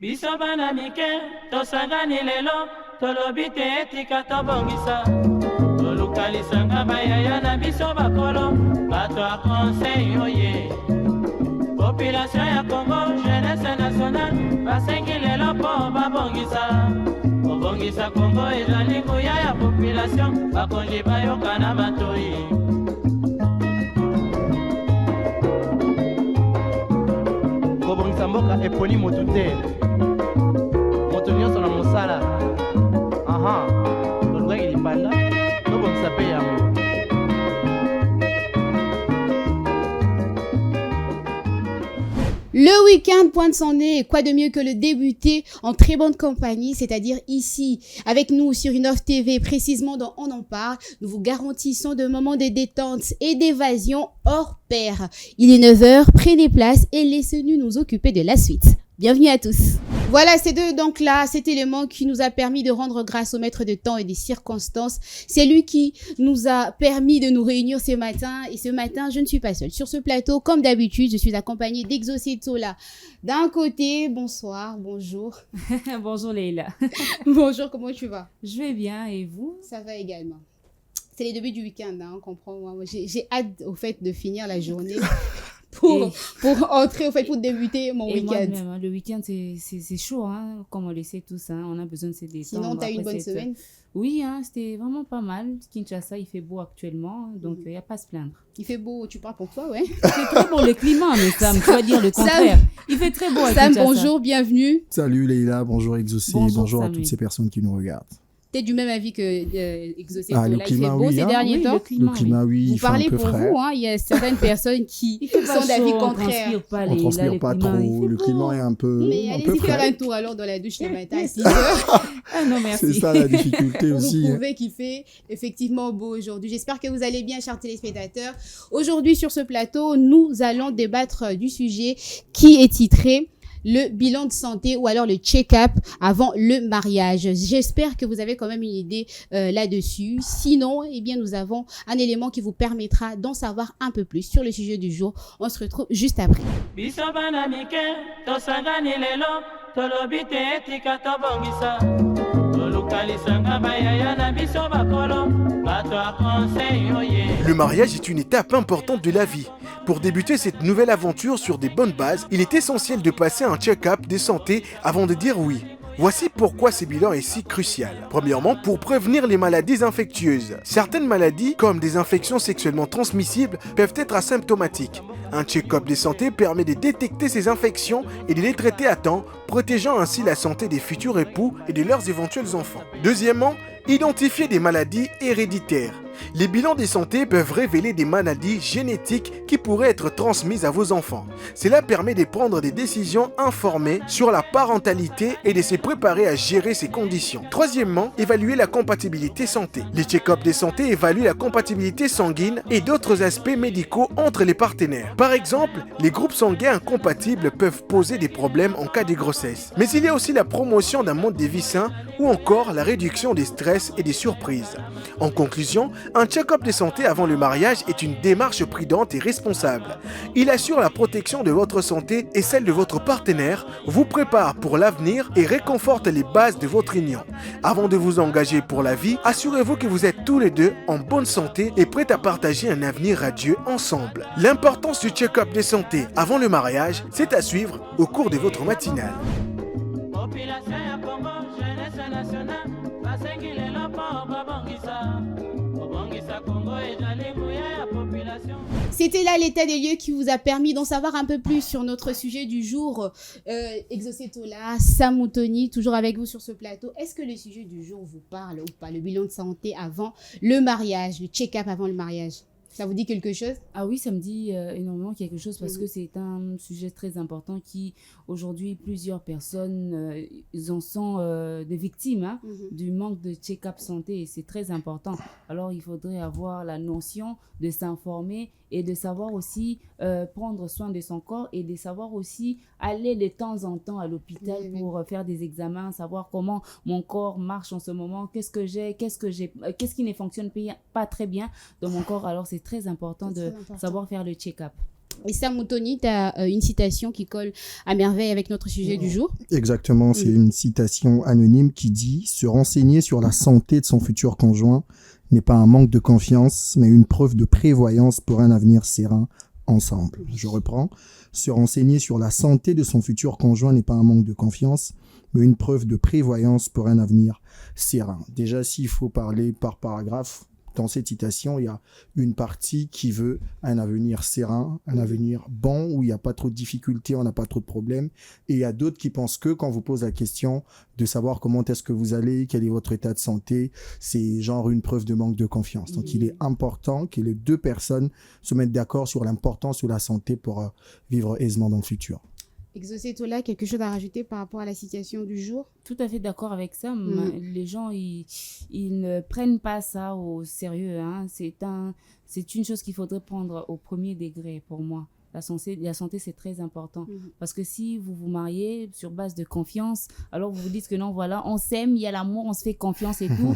Biso bana mike tosangani lelo tolobi te etika tobongisa tolukalisanga bayaya na biso bakolo bato ya conseil oye population ya Congo jeunesse nationale basengi lelo mpo babongisa kobongisa Congo ezali nguya ya population bakonzi bayoka na matoi kobongisa mboka eponi motu te moto nyonso na mosala aha tolukaki lipanda tobongisa mpe yango. Le week-end pointe son nez, quoi de mieux que le débuter en très bonne compagnie, c'est-à-dire ici, avec nous sur Innov TV, précisément dans On en parle. Nous vous garantissons de moments de détente et d'évasion hors pair. Il est 9h, prenez place et laissez-nous nous occuper de la suite. Bienvenue à tous. Voilà, donc là, cet élément qui nous a permis de rendre grâce au maître de temps et des circonstances. C'est lui qui nous a permis de nous réunir ce matin. Et ce matin, je ne suis pas seule. Sur ce plateau, comme d'habitude, je suis accompagnée d'Exocetola. D'un côté, bonsoir, bonjour. Bonjour Leïla. Bonjour, comment tu vas? Je vais bien et vous? Ça va également. C'est les débuts du week-end, hein, on comprend. Moi, j'ai hâte au fait de finir la journée. Pour entrer, au fait, pour débuter mon week-end. Moi même, hein, le week-end, c'est chaud, hein, comme on le sait tous. Hein, on a besoin de se détendre. Sinon, tu as une bonne semaine? Oui, hein, c'était vraiment pas mal. Kinshasa, il fait beau actuellement, donc il n'y a pas à se plaindre. Il fait beau, tu parles pour toi, ouais? Il fait très beau le climat, mais Sam, tu vas dire le contraire. Il fait très beau à Sam, Kinshasa. bonjour, bienvenue. Salut Leïla, bonjour Exaucé, bonjour à toutes ces personnes qui nous regardent. T'es du même avis que Exocetola, le il climat, fait beau oui, ces hein, derniers oui, temps. Le climat, oui, vous il fait parlez un peu pour frais. vous, hein, il y a certaines personnes qui sont d'avis contraires. On ne transpire pas trop, le climat est un peu Mais allez-y faire un tour alors dans la douche le matin à 6h. Ah non, merci. C'est ça la difficulté aussi. Vous prouvez qu'il fait effectivement beau aujourd'hui. J'espère que vous allez bien, chers téléspectateurs. Aujourd'hui, sur ce plateau, nous allons débattre du sujet qui est titré le bilan de santé ou alors le check-up avant le mariage. J'espère que vous avez quand même une idée là-dessus. Sinon, eh bien, nous avons un élément qui vous permettra d'en savoir un peu plus sur le sujet du jour. On se retrouve juste après. Le mariage est une étape importante de la vie. Pour débuter cette nouvelle aventure sur des bonnes bases, il est essentiel de passer un check-up de santé avant de dire oui. Voici pourquoi ce bilan est si crucial. Premièrement, pour prévenir les maladies infectieuses. Certaines maladies, comme des infections sexuellement transmissibles, peuvent être asymptomatiques. Un check-up de santé permet de détecter ces infections et de les traiter à temps, protégeant ainsi la santé des futurs époux et de leurs éventuels enfants. Deuxièmement, identifier des maladies héréditaires. Les bilans de santé peuvent révéler des maladies génétiques qui pourraient être transmises à vos enfants. Cela permet de prendre des décisions informées sur la parentalité et de se préparer à gérer ces conditions. Troisièmement, évaluer la compatibilité santé. Les check-ups de santé évaluent la compatibilité sanguine et d'autres aspects médicaux entre les partenaires. Par exemple, les groupes sanguins incompatibles peuvent poser des problèmes en cas de grossesse. Mais il y a aussi la promotion d'un mode de vie sain ou encore la réduction des stress et des surprises. En conclusion, un check-up de santé avant le mariage est une démarche prudente et responsable. Il assure la protection de votre santé et celle de votre partenaire, vous prépare pour l'avenir et réconforte les bases de votre union. Avant de vous engager pour la vie, assurez-vous que vous êtes tous les deux en bonne santé et prêts à partager un avenir radieux ensemble. L'importance du check-up de santé avant le mariage, c'est à suivre au cours de votre matinale. C'était là l'état des lieux qui vous a permis d'en savoir un peu plus sur notre sujet du jour. Exocetola, Sam Moutoni, toujours avec vous sur ce plateau. Est-ce que le sujet du jour vous parle ou pas? Le bilan de santé avant le mariage, le check-up avant le mariage. Ça vous dit quelque chose? Ah oui, ça me dit énormément quelque chose parce que c'est un sujet très important qui, aujourd'hui, plusieurs personnes ils en sont des victimes hein, du manque de check-up santé et c'est très important. Alors, il faudrait avoir la notion de s'informer et de savoir aussi prendre soin de son corps et de savoir aussi aller de temps en temps à l'hôpital pour faire des examens, savoir comment mon corps marche en ce moment, qu'est-ce qu'est-ce qui ne fonctionne pas très bien dans mon corps. Alors, c'est très important de savoir faire le check-up. Et ça, Moutoni, tu as une citation qui colle à merveille avec notre sujet du jour. Exactement, c'est une citation anonyme qui dit « Se renseigner sur la santé de son futur conjoint n'est pas un manque de confiance, mais une preuve de prévoyance pour un avenir serein ensemble. » Je reprends. « Se renseigner sur la santé de son futur conjoint n'est pas un manque de confiance, mais une preuve de prévoyance pour un avenir serein. » Déjà, s'il faut parler par paragraphe, dans cette citation, il y a une partie qui veut un avenir serein, un avenir bon, où il n'y a pas trop de difficultés, on n'a pas trop de problèmes. Et il y a d'autres qui pensent que quand vous posez la question de savoir comment est-ce que vous allez, quel est votre état de santé, c'est genre une preuve de manque de confiance. Donc, il est important que les deux personnes se mettent d'accord sur l'importance de la santé pour vivre aisément dans le futur. Exaucé Tola, quelque chose à rajouter par rapport à la citation du jour? Tout à fait d'accord avec ça. Les gens, ils ne prennent pas ça au sérieux. Hein. C'est une chose qu'il faudrait prendre au premier degré pour moi. La santé, c'est très important. Parce que si vous vous mariez sur base de confiance, alors vous vous dites que non, voilà, on s'aime, il y a l'amour, on se fait confiance et tout.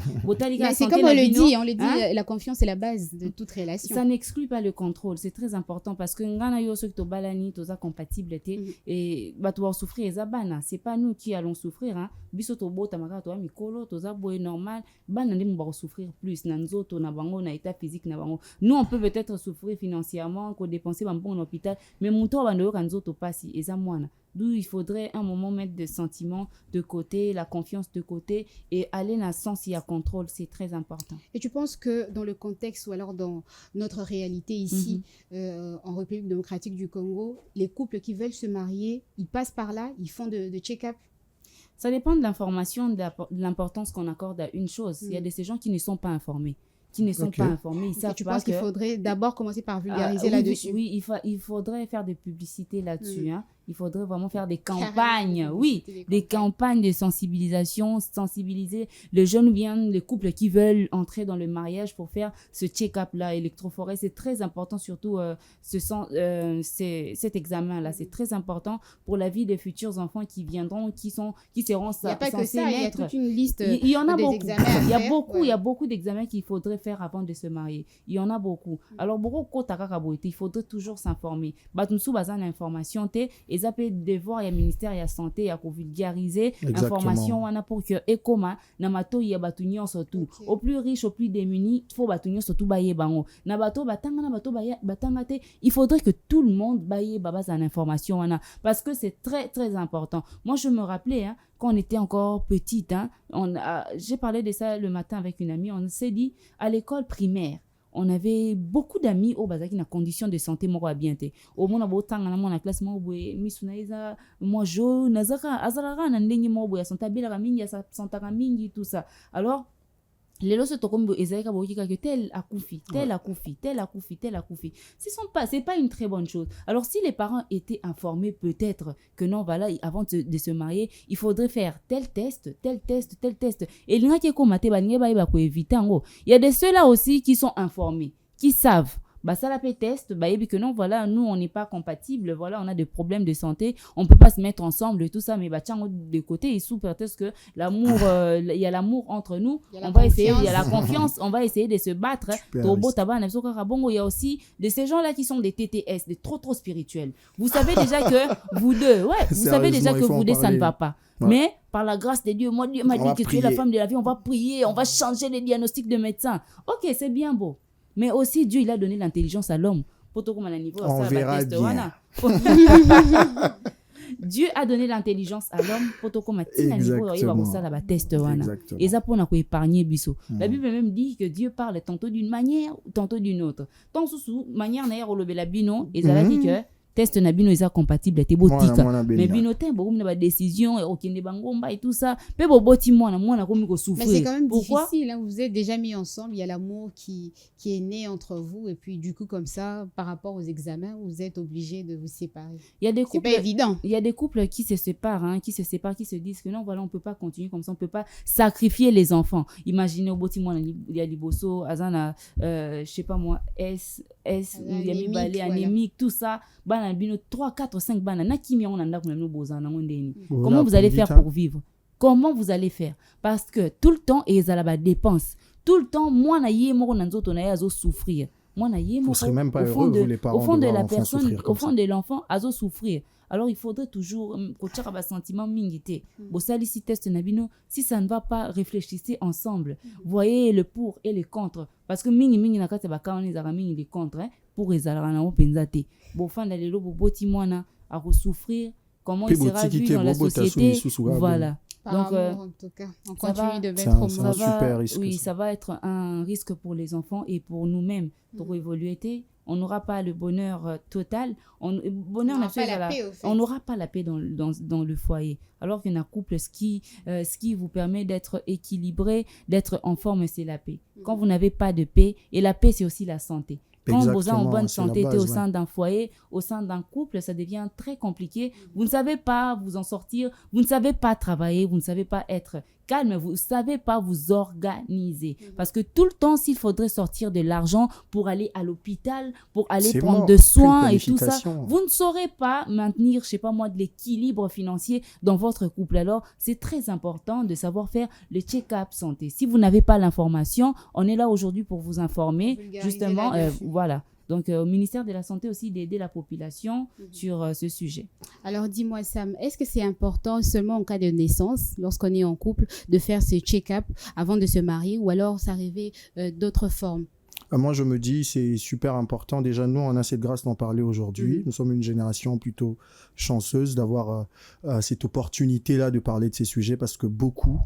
C'est comme on le dit, hein? La confiance est la base de toute relation. Ça n'exclut pas le contrôle, c'est très important parce que ngana yo ceux qui to balani, toza compatibilité et bah tu vas souffrir ezabana, c'est pas nous qui allons souffrir hein. Biso to bota maka to mikolo toza boy normal, bana ndi mba souffrir plus na nzoto na bango na état physique na bango. Nous on peut peut-être souffrir financièrement, qu'on dépenser ba bon hôpital. Mais muto bando kanzo to pasi eza mwana. D'où il faudrait un moment mettre des sentiments de côté, la confiance de côté et aller dans le sens il y a contrôle, c'est très important. Et tu penses que dans le contexte ou alors dans notre réalité ici en République démocratique du Congo, les couples qui veulent se marier, ils passent par là, ils font de check-up? Ça dépend de l'information, de l'importance qu'on accorde à une chose. Il y a de ces gens qui ne sont pas informés. Ils savent tu penses qu'il faudrait d'abord commencer par vulgariser là-dessus? Oui, il faudrait faire des publicités là-dessus. Hein. Il faudrait vraiment faire des campagnes, des campagnes de sensibilisation, sensibiliser les jeunes ou bien les couples qui veulent entrer dans le mariage pour faire ce check-up-là, électrophorèse. C'est très important, surtout cet examen-là. C'est très important pour la vie des futurs enfants qui viendront, qui seront censés naître. Il n'y a pas que ça, il y a toute une liste il y en a beaucoup. Il Il y a beaucoup d'examens qu'il faudrait faire avant de se marier. Il y en a beaucoup. Alors, il faudrait toujours s'informer. L'information, et ça peut devoir il y a ministère il y a santé il y a vulgariser information on a pour que ekoma na mato ya batunyo surtout au plus riche au plus démuni faut batunyo surtout baye bango na bato batanga na bato batanga te il faudrait que tout le monde baye baba za information on a parce que c'est très très important. Moi je me rappelais hein, quand on était encore petite hein, j'ai parlé de ça le matin avec une amie, on s'est dit à l'école primaire on avait beaucoup d'amis au bazaki na condition de santé moko bien te au mona botanga na mona classe mo boye misunaiza moi jo nazaka azalaka na ndenge mo boye santé bila mingi ya santé mingi tout ça. Alors les se tokombo ezalika bokika que tel a coufi. C'est pas une très bonne chose. Alors si les parents étaient informés peut-être que non voilà avant de se marier, il faudrait faire tel test. Et il y a qui komate ba ngeba ba ko éviter ngo. Il y a de ceux-là aussi qui sont informés, qui savent bah ça la peut test bah et puis que non voilà nous on n'est pas compatibles, voilà on a des problèmes de santé, on peut pas se mettre ensemble et tout ça, mais bah tiens de côté il sous peut-être que l'amour il y a l'amour entre nous, on va essayer, il y a la confiance, on va essayer de se battre. Il y a aussi de ces gens là qui sont des TTS, des trop spirituels. Vous savez déjà que vous deux vous savez déjà que vous deux ça ne va pas. Mais par la grâce de Dieu, moi Dieu m'a dit que tu es la femme de la vie, on va prier, on va changer les diagnostics de médecins. OK, c'est bien beau. Mais aussi, Dieu, il a donné l'intelligence à l'homme. On verra bien. Dieu a donné l'intelligence à l'homme. Et ça pour épargner biso. La Bible même dit que Dieu parle tantôt d'une manière, tantôt d'une autre. Tant sous manière n'a pas la bino, et ça dit que test na bino est compatible te botika mais bino te bo na ba décision et okende bangomba et tout ça pe bo boti mwana komi ko souffrir. Mais c'est quand même difficile hein, vous vous êtes déjà mis ensemble, il y a l'amour qui est né entre vous et puis du coup comme ça par rapport aux examens vous êtes obligés de vous séparer. Il y a des couples, c'est pas évident. Il y a des couples qui se séparent hein, qui se disent que non voilà on peut pas continuer comme ça, on peut pas sacrifier les enfants. Imaginez au boti mwana il y a liboso azana je sais pas moi S il y a mis balé anémique tout ça bana bino 3 4 5 bana na kimi on anda kuna no bozana ngondeni. Comment vous allez faire pour vivre? Comment vous allez faire? Parce que tout le temps ezala ba dépense. Tout le temps moi na yé moko na nzoto na yazo souffrir. moi na yé Vous moko, serez même pas au fond heureux, de, vous les parents, au fond de de voir la l'enfant personne, souffrir au comme fond ça. de l'enfant azo souffrir. Alors il faudrait toujours kochaka ba sentiment mingité. Bosali si test nabino, si ça ne va pas, réfléchissez ensemble. Voyez le pour et le contre parce que mingi na kati ba ka on ezaka mingi les contre hein, pour ezalaka na openzate. Bo fanda lelo bo boti mwana a souffrir, comment il sera vu dans la société. Voilà. Donc, en tout cas, on continue de c'est mettre un au monde. super risque. Oui, ça va être un risque pour les enfants et pour nous-mêmes. Pour évoluer, on n'aura pas le bonheur total. Bonheur on n'aura pas la paix dans le foyer. Alors qu'un couple, ce qui vous permet d'être équilibré, d'être en forme, c'est la paix. Quand vous n'avez pas de paix, et la paix, c'est aussi la santé. Quand vous êtes en bonne santé, au sein d'un foyer, au sein d'un couple, ça devient très compliqué. Vous ne savez pas vous en sortir, vous ne savez pas travailler, vous ne savez pas être calme, vous ne savez pas vous organiser. Parce que tout le temps, s'il faudrait sortir de l'argent pour aller à l'hôpital, pour aller prendre de soins et tout ça, vous ne saurez pas maintenir, je sais pas moi, de l'équilibre financier dans votre couple. Alors, c'est très important de savoir faire le check-up santé. Si vous n'avez pas l'information, on est là aujourd'hui pour vous informer, justement, voilà. Donc, au ministère de la Santé aussi d'aider la population sur ce sujet. Alors, dis-moi Sam, est-ce que c'est important seulement en cas de naissance, lorsqu'on est en couple, de faire ce check-up avant de se marier ou alors ça rêvait d'autres formes? Moi, je me dis, c'est super important. Déjà, nous, on a cette grâce d'en parler aujourd'hui. Nous sommes une génération plutôt chanceuse d'avoir cette opportunité-là de parler de ces sujets parce que beaucoup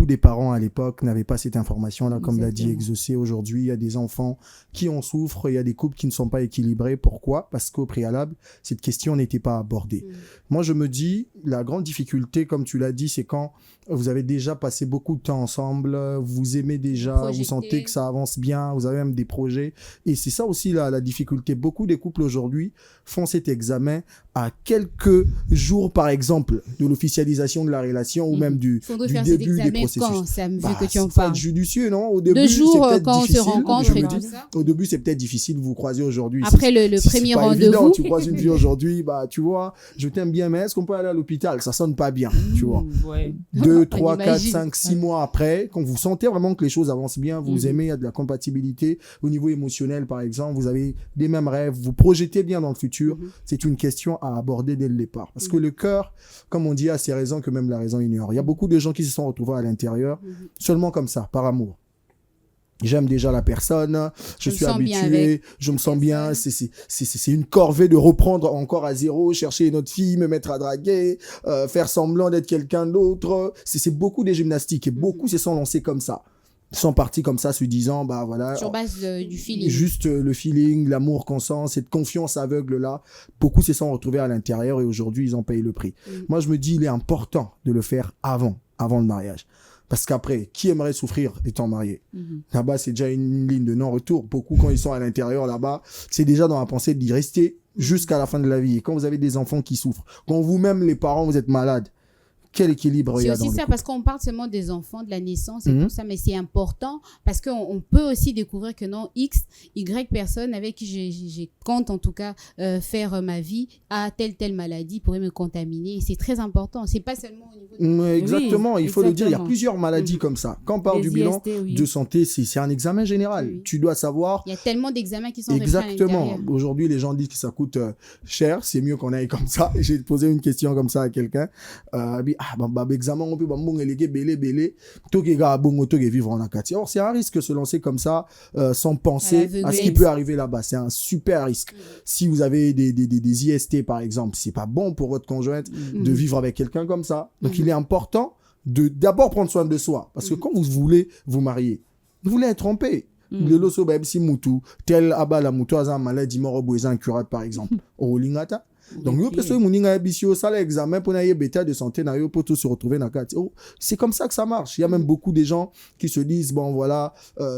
des parents à l'époque n'avaient pas cette information-là, comme l'a dit Exaucé. Aujourd'hui, il y a des enfants qui en souffrent, il y a des couples qui ne sont pas équilibrés. Pourquoi? Parce qu'au préalable, cette question n'était pas abordée. Moi, je me dis, la grande difficulté, comme tu l'as dit, c'est quand vous avez déjà passé beaucoup de temps ensemble, vous aimez déjà, vous sentez que ça avance bien, vous avez même des projets. Et c'est ça aussi la difficulté. Beaucoup des couples aujourd'hui font cet examen à quelques jours, par exemple, de l'officialisation de la relation ou même du début des processus. Quand, Sam, vu que tu en parles. parles. Judicieux, non? Au début, 2 jours c'est quand on difficile. se rencontre et tout ça. Au début, c'est peut-être difficile, vous vous croisez aujourd'hui. Après le premier rendez-vous. Tu croises une fille aujourd'hui, bah, tu vois, je t'aime bien, mais est-ce qu'on peut aller à l'hôpital? Ça sonne pas bien, tu vois. 2, 3, 4, 5, 6 mois après, quand vous sentez vraiment que les choses avancent bien, vous aimez, il y a de la compatibilité au niveau émotionnel, par exemple, vous avez des mêmes rêves, vous projetez bien dans le futur, c'est une question à aborder dès le départ. Parce que le cœur, comme on dit, a ses raisons que même la raison ignore. Il y a beaucoup de gens qui se sont retrouvés à l'intérieur seulement comme ça, par amour. J'aime déjà la personne, je suis habitué, je me sens bien, c'est une corvée de reprendre encore à zéro, chercher une autre fille, me mettre à draguer, faire semblant d'être quelqu'un d'autre. C'est beaucoup des gymnastiques et beaucoup se sont lancés comme ça. Ils sont partis comme ça, se disant, bah voilà. Sur base du feeling. Juste le feeling, l'amour qu'on sent, cette confiance aveugle-là. Beaucoup se sont retrouvés à l'intérieur et aujourd'hui, ils ont payé le prix. Moi, je me dis, il est important de le faire avant le mariage. Parce qu'après, qui aimerait souffrir étant marié? Là-bas, c'est déjà une ligne de non-retour. Beaucoup, quand ils sont à l'intérieur, là-bas, c'est déjà dans la pensée d'y rester jusqu'à la fin de la vie. Et quand vous avez des enfants qui souffrent, quand vous-même, les parents, vous êtes malades, quel équilibre il y a dans le couple? C'est aussi ça, parce qu'on parle seulement des enfants, de la naissance et tout ça, mais c'est important parce qu'on peut aussi découvrir que non, X, Y personne avec qui j'ai compte en tout cas faire ma vie a telle maladie pourrait me contaminer. C'est très important. C'est pas seulement au niveau de... Exactement, il faut le dire. Il y a plusieurs maladies comme ça. Quand on parle du bilan de santé, c'est un examen général. Tu dois savoir... Il y a tellement d'examens qui sont réalisés à l'intérieur. Exactement. Aujourd'hui, les gens disent que ça coûte cher. C'est mieux qu'on aille comme ça. J'ai posé une question comme ça à quelqu'un. Examen, on peut vivre en Akati. Or, c'est un risque de se lancer comme ça, sans penser à ce qui peut arriver là-bas. C'est un super risque. Si vous avez des IST, par exemple, c'est pas bon pour votre conjointe de vivre avec quelqu'un comme ça. Donc, il est important de d'abord prendre soin de soi. Parce que quand vous voulez vous marier, vous voulez être en paix. Le loso ba si mutu tel abala mutu azan maladie moro boisan incurable par exemple au lingata. Donc yo peso muninga bisio ça l'examen pour naie bêta de santé na yo pour tout se retrouver na carte. Oh, c'est comme ça que ça marche. Il y a même beaucoup de gens qui se disent bon voilà,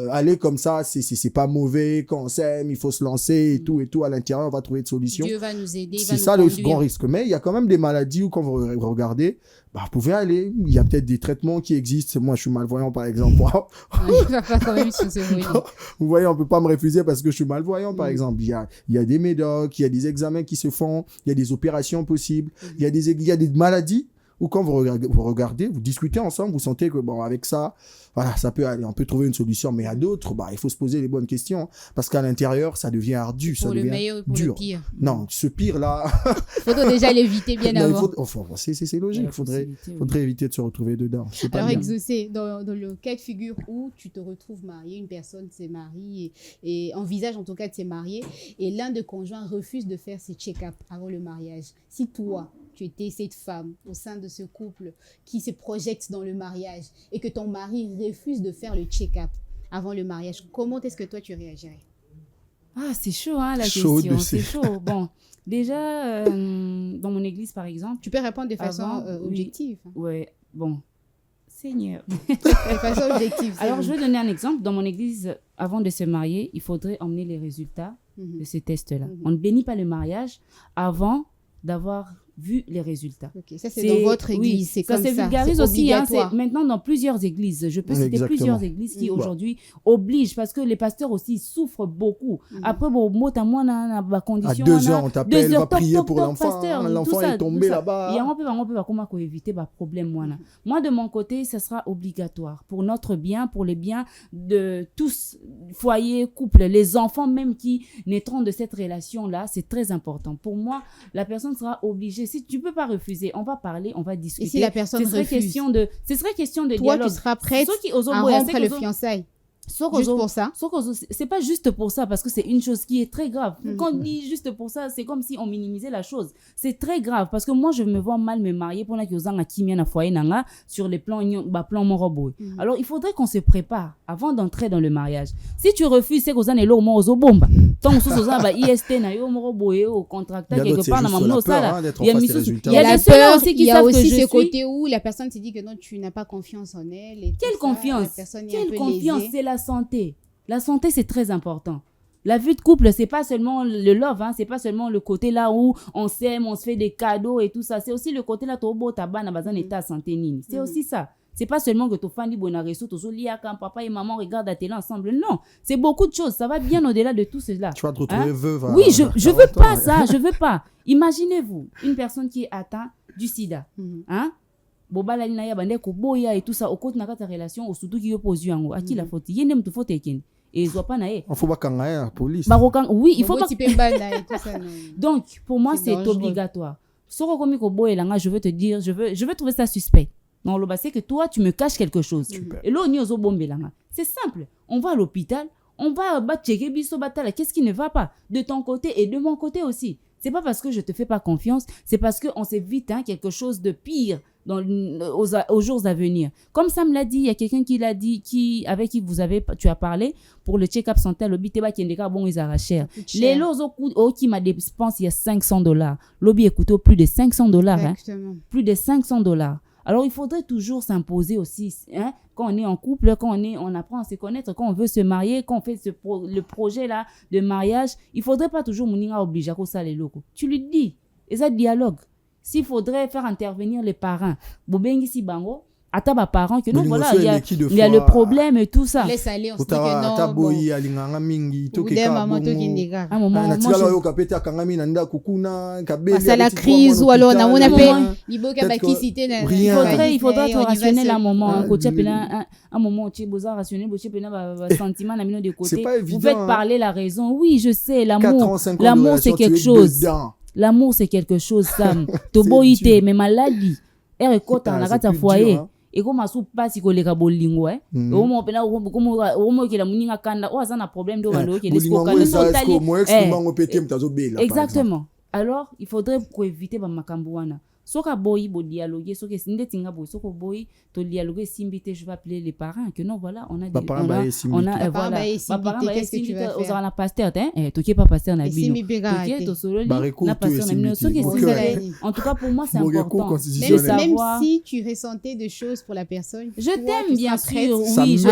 aller comme ça c'est pas mauvais, quand on s'aime, il faut se lancer et tout à l'intérieur on va trouver des solutions. Dieu va nous aider, c'est ça le grand risque. Mais il y a quand même des maladies où quand vous regardez, bah, vous pouvez aller. Il y a peut-être des traitements qui existent. Moi, je suis malvoyant, par exemple. Il va pas quand même sur ce Vous voyez, on peut pas me refuser parce que je suis malvoyant, par exemple. Il y a des médocs, il y a des examens qui se font, il y a des opérations possibles, il y a des maladies ou quand vous regardez, vous discutez ensemble, vous sentez que bon, avec ça, voilà, ça peut aller, on peut trouver une solution. Mais à d'autres, il faut se poser les bonnes questions parce qu'à l'intérieur, ça devient ardu, ça devient le meilleur, pour dur. le pire. Non, ce pire-là, il faut déjà l'éviter bien avant. C'est logique. Il faudrait éviter de se retrouver dedans. Alors, Exaucé, dans le cas de figure où tu te retrouves marié, une personne s'est mariée et envisage en tout cas de se marier, et l'un des conjoints refuse de faire ses check-up avant le mariage. Si toi, tu étais cette femme au sein de ce couple qui se projette dans le mariage et que ton mari refuse de faire le check-up avant le mariage, comment est-ce que toi tu réagirais? Ah, c'est chaud, hein, la question. C'est chaud. Bon, déjà, dans mon église, par exemple... Tu peux répondre de façon objective. Oui, bon. Seigneur. De façon objective. Alors, je vais donner un exemple. Dans mon église, avant de se marier, il faudrait emmener les résultats de ces tests-là. On ne bénit pas le mariage avant d'avoir vu les résultats. Okay. Ça, c'est dans votre église, oui, c'est comme ça. Ça se vulgarise aussi, hein, c'est maintenant dans plusieurs églises. Je peux citer plusieurs églises qui aujourd'hui obligent, parce que les pasteurs aussi souffrent beaucoup. Après, bon, mot à moi, na condition. À 2 heures, on t'appelle, va prier pour l'enfant. L'enfant est tombé là-bas. Et on peut comment éviter le problème, moi, de mon côté, ça sera obligatoire pour notre bien, pour les biens de tous, foyers, couples, les enfants même qui naîtront de cette relation-là, c'est très important. Pour moi, la personne sera obligée. Si tu ne peux pas refuser, on va parler, on va discuter. Et si la personne refuse, ce serait question de toi, dialogue. Tu seras prête à rompre le fiançailles. Juste pour ça. C'est pas juste pour ça, parce que c'est une chose qui est très grave. Quand on dit juste pour ça, c'est comme si on minimisait la chose. C'est très grave, parce que moi, je me vois mal me marier pour sur les plans mon robot. Alors, il faudrait qu'on se prépare avant d'entrer dans le mariage. Si tu refuses, c'est que vous avez l'eau bomba. Tant que vous avez IST, au contracteur, quelque part, il y a la peur aussi qui savent que je suis. Il y a aussi ce côté où la personne se dit que non, tu n'as pas confiance en elle. Quelle confiance? Quelle confiance? C'est la santé. La santé, c'est très important. La vie de couple, c'est pas seulement le love, c'est pas seulement le côté là où on s'aime, on se fait des cadeaux et tout ça. C'est aussi le côté là, état santé nini. C'est aussi ça. C'est pas seulement que ton fan dit bonaresso, quand papa et maman regardent la télé ensemble. Non, c'est beaucoup de choses. Ça va bien au-delà de tout cela. Tu vas te retrouver veuve. Oui, je veux pas ça. Je veux pas. Imaginez-vous une personne qui est atteinte du sida. Bobala lina ya bande ko boya et tout ça au côté na kata relation au surtout qui oppose yango à qui la faute yende mtu faute ekene et zo pas na e on faut pas kanga la police oui il faut pas tout ça donc pour moi c'est obligatoire soko komi ko boya langa je veux te dire je veux trouver ça suspect non le c'est que toi tu me caches quelque chose et là on y ozo bombe langa c'est simple on va à l'hôpital on va checker biso batala qu'est-ce qui ne va pas de ton côté et de mon côté aussi. C'est pas parce que je te fais pas confiance, c'est parce qu'on s'évite quelque chose de pire aux jours à venir. Comme Sam l'a dit, il y a quelqu'un qui l'a dit, avec qui tu as parlé pour le check-up santé, l'obi teba qui est bon, ils arrachent. Les lots qui m'a dépensé il y a $500. L'obi écoute plus de $500. Plus de $500. Alors, il faudrait toujours s'imposer aussi, quand on est en couple, quand on apprend à se connaître, quand on veut se marier, quand on fait le projet-là de mariage, il ne faudrait pas toujours mouniga obliger à ça les locaux. Tu lui dis, et ça dialogue. S'il faudrait faire intervenir les parents, bobengi si bango, à ta parents que non, voilà, il y a le problème et tout ça. Laisse aller, on se dit que non, bon. C'est la crise ou alors on appelle il faudra être rationnel à un moment. Un moment, tu es rationnel, sentiment de côté. Vous faites parler la raison. Oui, je sais, l'amour c'est quelque chose. L'amour c'est quelque chose, Sam. Toboïté, mais maladie. Et quand on a un foyer. Et comme asu pasi ko leka bolingo o mo pena o mo ke la muninga kanda o azana problème do bando ke lesko kanda exactement. Alors il faudrait éviter ba makambo wana soka boyi bo dialoguer soka sindetinga bo soko boyi to dialoguer simbité je vais appeler les parents que non voilà on a voilà qu'est-ce que tu vas faire on a pasteur to qui pas pasteur na bino to solo na pasteur na bino en tout cas pour moi c'est important même si tu ressentais des choses pour la personne je t'aime bien sûr oui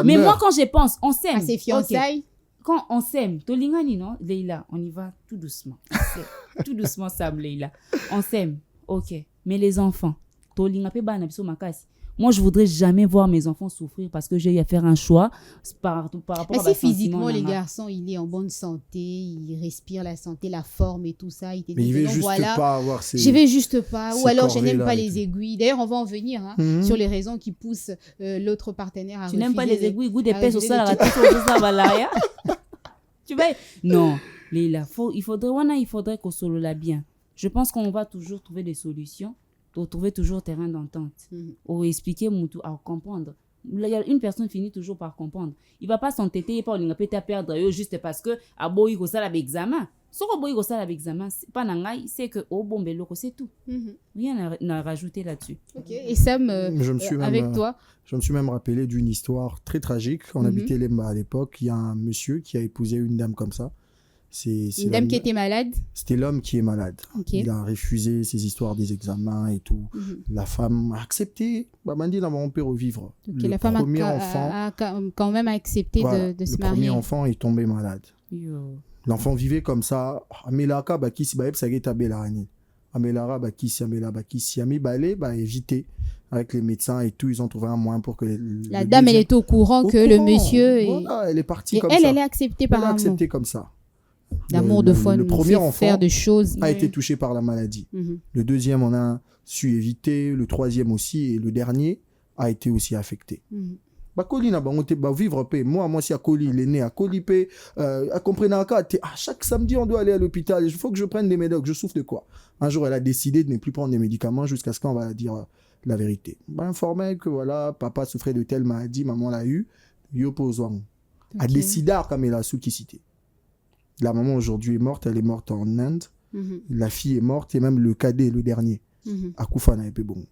mais moi quand je pense on s'aime à ses fiançailles quand on s'aime tolingani non Leila on y va tout doucement tout doucement Sam Leila on s'aime. Ok, mais les enfants, tolinga pe bana biso makasi. Moi, je voudrais jamais voir mes enfants souffrir parce que j'ai eu à faire un choix par rapport Mais à si physiquement, les garçons, il est en bonne santé, il respire la santé, la forme et tout ça, il te Mais dit il veut non, juste voilà, pas avoir ses... je vais juste pas, ou ces alors je n'aime corvées-là pas et les tout. aiguilles. D'ailleurs, on va en venir sur les raisons qui poussent l'autre partenaire à Tu n'aimes pas refuser les aiguilles, goût des à pèses au refuser sol, les à ça, voilà. Tu vas... Non, Leila, il faudrait qu'on se la bien. Je pense qu'on va toujours trouver des solutions, pour trouver toujours terrain d'entente, ou expliquer, à comprendre. Une personne finit toujours par comprendre. Il ne va pas s'entêter, pas à perdre juste parce que à boy ko sala l'examen. Si on boy ko sala l'examen, pas nangai, c'est que au bon beloko c'est tout. Rien à rajouter là-dessus. Ok. Et Sam, avec toi, je me suis même rappelé d'une histoire très tragique. On habitait Lemba à l'époque. Il y a un monsieur qui a épousé une dame comme ça. Une dame qui était malade. C'était l'homme qui est malade. Okay. Il a refusé ses histoires des examens et tout. La femme a accepté. Bamandi n'a pas pu revivre. Okay, la femme a quand même accepté de se marier. Le premier enfant est tombé malade. L'enfant vivait comme ça. Amelaka bakisi baeb sageta belani. Amelara bakisi amela bakisi ami balé éviter avec les médecins et tout, ils ont trouvé un moyen pour que la dame elle était au courant que le monsieur voilà, elle est partie et comme elle ça. Elle est acceptée par elle est amour. acceptée comme ça. L'amour de foi le nous premier fait enfant faire de choses a été touché par la maladie. Le deuxième on a su éviter, le troisième aussi et le dernier a été aussi affecté. Bakoli na bango te vivre paix. Moi si Akoli il est né à Kolipé à Comprenaka chaque samedi on doit aller à l'hôpital, il faut que je prenne des médocs, je souffre de quoi. Un jour elle a décidé de ne plus prendre des médicaments jusqu'à ce qu'on va dire la vérité. Informé que voilà, papa souffrait de telle maladie, maman l'a eu, yo poswang. A décidé comme elle a sous qui cité. La maman aujourd'hui est morte, elle est morte en Inde. La fille est morte et même le cadet, le dernier, à Koufana et Pébon.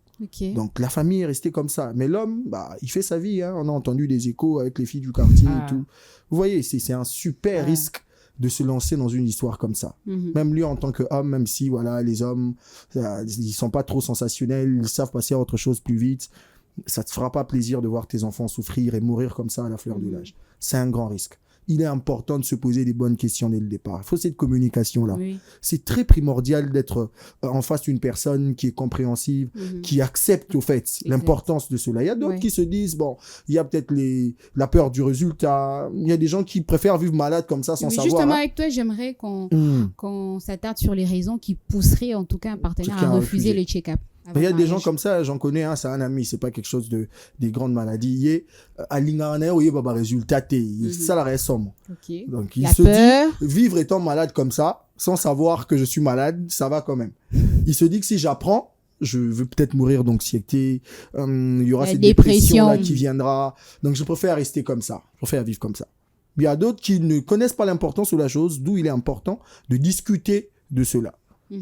Donc la famille est restée comme ça. Mais l'homme, il fait sa vie. Hein. On a entendu des échos avec les filles du quartier et tout. Vous voyez, c'est un super risque de se lancer dans une histoire comme ça. Même lui en tant qu'homme, même si voilà, les hommes, ils sont pas trop sensationnels, ils savent passer à autre chose plus vite. Ça te fera pas plaisir de voir tes enfants souffrir et mourir comme ça à la fleur de l'âge. C'est un grand risque. Il est important de se poser des bonnes questions dès le départ. Il faut cette communication-là. C'est très primordial d'être en face d'une personne qui est compréhensive, qui accepte au fait l'importance de cela. Il y a d'autres qui se disent, bon, il y a peut-être la peur du résultat. Il y a des gens qui préfèrent vivre malade comme ça sans savoir. Justement, avec toi, j'aimerais qu'on s'attarde sur les raisons qui pousseraient en tout cas un partenaire à refuser le check-up. Il y a des gens comme ça, j'en connais un, c'est un ami, c'est pas quelque chose des grandes maladies. Il est résultat, ça la somme. Donc il se dit, vivre étant malade comme ça, sans savoir que je suis malade, ça va quand même. Il se dit que si j'apprends, je veux peut-être mourir d'anxiété, il y aura cette dépression là qui viendra. Donc je préfère rester comme ça, je préfère vivre comme ça. Il y a d'autres qui ne connaissent pas l'importance de la chose, d'où il est important de discuter de cela.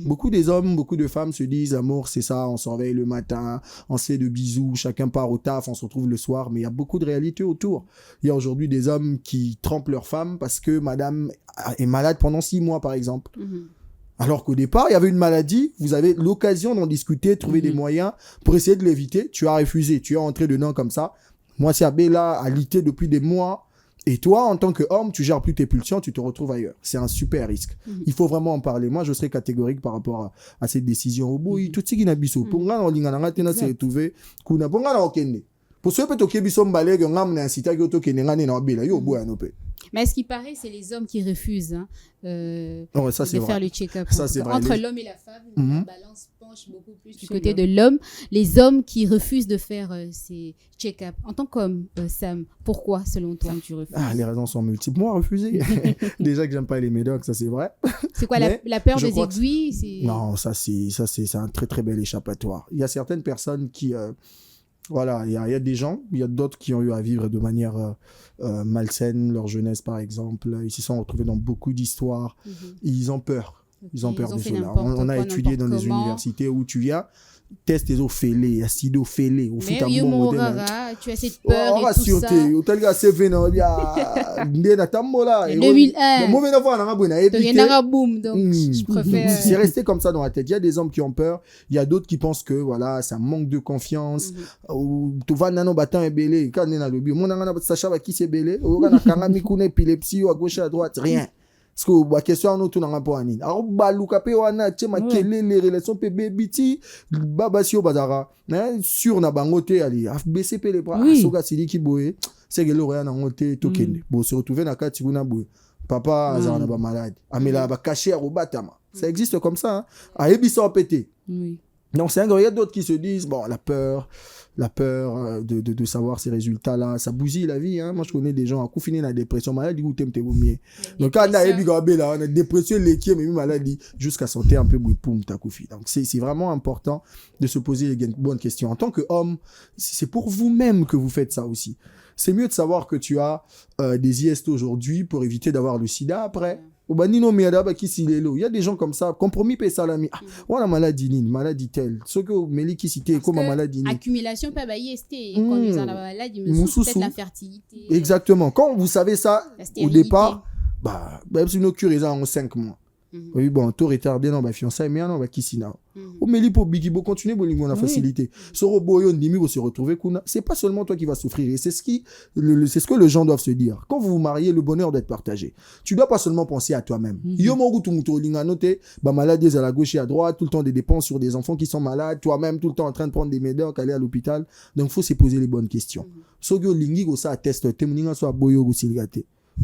Beaucoup des hommes, beaucoup de femmes se disent l'amour c'est ça, on se réveille le matin, on se fait de bisous, chacun part au taf, on se retrouve le soir, mais il y a beaucoup de réalités autour. Il y a aujourd'hui des hommes qui trompent leur femme parce que madame est malade pendant 6 mois par exemple. Alors qu'au départ, il y avait une maladie, vous avez l'occasion d'en discuter, trouver des moyens pour essayer de l'éviter, tu as refusé, tu es entré dedans comme ça. Moi c'est Abella, à lité depuis des mois. Et toi, en tant qu'homme, tu gères plus tes pulsions, tu te retrouves ailleurs. C'est un super risque. Il faut vraiment en parler. Moi, je serais catégorique par rapport à cette décision. Tout ce qui n'a biso. Pour moi, on a s'est retrouvé. Kuna pour moi, on pour ceux qui biso mbalé que ngam na incita que to kene ngane na bela yo boya no pe. Mais ce qui paraît, c'est les hommes qui refusent de faire le check-up. Entre l'homme et la femme, la balance penche beaucoup plus du côté de l'homme. Les hommes qui refusent de faire ces check-up. En tant qu'homme, Sam, pourquoi, selon toi, tu refuses? Les raisons sont multiples. Moi, refuser. Déjà que j'aime pas les médocs, ça c'est vrai. C'est quoi la peur des aiguilles? Non, ça c'est un très très bel échappatoire. Il y a certaines personnes qui... Voilà, il y a des gens, il y a d'autres qui ont eu à vivre de manière malsaine, leur jeunesse par exemple. Ils se sont retrouvés dans beaucoup d'histoires. Ils ont peur. Ils ont peur de cela. On a étudié dans les universités où tu viens, test des eaux fêlées, acido fêlées, au foot à bon modèle. Tu as cette peur et tout ça. Au tel gars, c'est venu, il y a 2001. Je préfère. C'est resté comme ça dans la tête. Il y a des hommes qui ont peur. Il y a d'autres qui pensent que voilà, ça manque de confiance. Ou tu vas nano battant et belé. Quand on est dans le but, mon nana sacha va qui c'est belé. Ou on a kangami kune épilepsie ou à gauche à droite. Rien. parce que la question on tourne en point nini alors baluka pe wana tchema kele les relations pe bebiti baba si bazara sur na bangote ali BCP les bras soga sili ki boye c'est que l'oreille na ngote tokende bon se retrouver na kati kuna boye papa azana ba malade amela ba cacher au batama ça existe comme ça a ebisa pété donc c'est un il y a d'autres qui se disent bon la peur de savoir ces résultats-là, ça bousille la vie. Hein. Moi, je connais des gens qui ont fini la dépression, maladie ou t'aimes tes vomiers. Donc, quand on a dépression, l'équipe, mais maladie, jusqu'à santé un peu boum, t'as koufi. Donc, c'est vraiment important de se poser les bonnes questions. En tant qu'homme, c'est pour vous-même que vous faites ça aussi. C'est mieux de savoir que tu as des IST aujourd'hui pour éviter d'avoir le sida après. Il y a des gens comme ça, compromis paye salami. Voilà maladie telle. Ce que Méli qui citait comme maladie. Accumulation pas IST quand nous en avons maladie, mais peut-être la fertilité. Exactement. Quand vous savez ça au départ, même si nos cures en 5 mois. Oui, bon, tôt retardé, non, fiancé, mais non, kissina. Au Méli pour Bigibo, continuer, bon, la facilité. Soro Boyon, Nimi, se retrouver, c'est pas seulement toi qui vas souffrir, et c'est ce que les gens doivent se dire. Quand vous vous mariez, le bonheur doit être partagé. Tu dois pas seulement penser à toi-même. Yo, mon goût, linga noté, maladies à la gauche et à droite, tout le temps des dépenses sur des enfants qui sont malades, toi-même, tout le temps en train de prendre des médocs, aller à l'hôpital. Donc, faut se poser les bonnes questions. Sogo lingi, ça atteste, témoignement, soit boyo, ou silgate.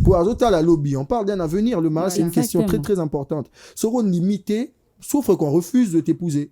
Pour ajouter à la lobby, on parle d'un avenir. Le mariage, c'est une question très, très importante. Seront limités, sauf qu'on refuse de t'épouser.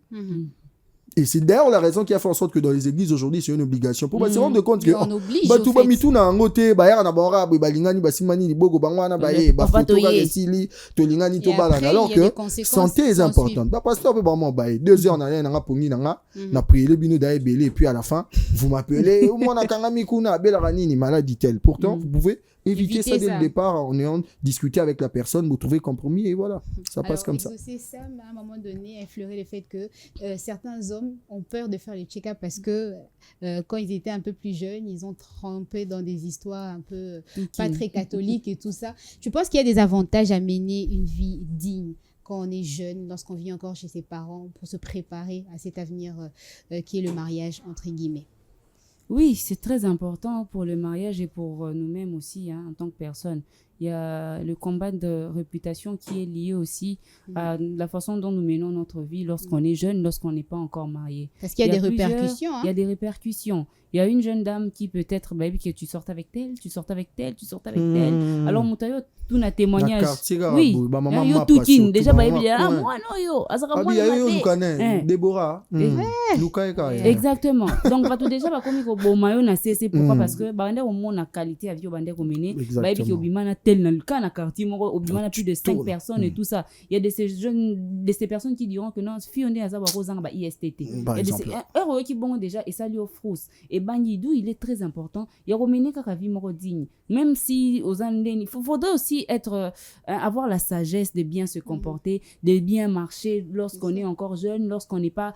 Et c'est d'ailleurs la raison qui a fait en sorte que dans les églises aujourd'hui, c'est une obligation. Pour se rendre compte que on oblige. Tout ba mitu na ngote ba yara na bora ba lingani ba simani ni bogo bangwana ba ye ba photo ga esili to lingani to bala alors que santé est importante. Ba pasteur peut vraiment ba 2 heures na rien na pongi na prier le bino da belé et puis à la fin vous m'appelez au mona kangami kuna bela ranini maladie telle. Pourtant vous pouvez éviter ça dès le départ en ayant discuté avec la personne, vous trouvez compromis et voilà, ça passe comme ça. C'est ça, mais à un moment donné, effleurer le fait que certains hommes ont peur de faire les check-up parce que quand ils étaient un peu plus jeunes, ils ont trempé dans des histoires un peu pas très catholiques et tout ça. Tu penses qu'il y a des avantages à mener une vie digne quand on est jeune, lorsqu'on vit encore chez ses parents, pour se préparer à cet avenir qui est le mariage, entre guillemets? Oui, c'est très important pour le mariage et pour nous-mêmes aussi, en tant que personne. Il y a le combat de réputation qui est lié aussi à la façon dont nous menons notre vie lorsqu'on est jeune, lorsqu'on n'est pas encore marié. Parce qu'il y a des répercussions. Il y a des répercussions. Il y a une jeune dame qui peut-être, que tu sortes avec telle, tu sortes avec telle, tu sortes avec telle. Alors, Moutayo, tout un témoignage. Oui, yo tout déjà, moi non, yo, azara moi yo, Déborah, exactement. Donc, va tout déjà, comme bon mayo na c'est pourquoi parce que bande au monde na qualité avec bande ko mené, qui obimana tel dans le cas na quartier mo obimana plus de 5 personnes et tout ça. Il y a de ces personnes qui diront que non, fille on est azaba rozanga ba ISTT. Il y a des héros qui bon déjà et ça lui offrous et banidou il est très important. Il y a remené kaka vie mo digne. Même si aux andeni, il faudrait aussi avoir la sagesse de bien se comporter, de bien marcher lorsqu'on est encore jeune, lorsqu'on n'est pas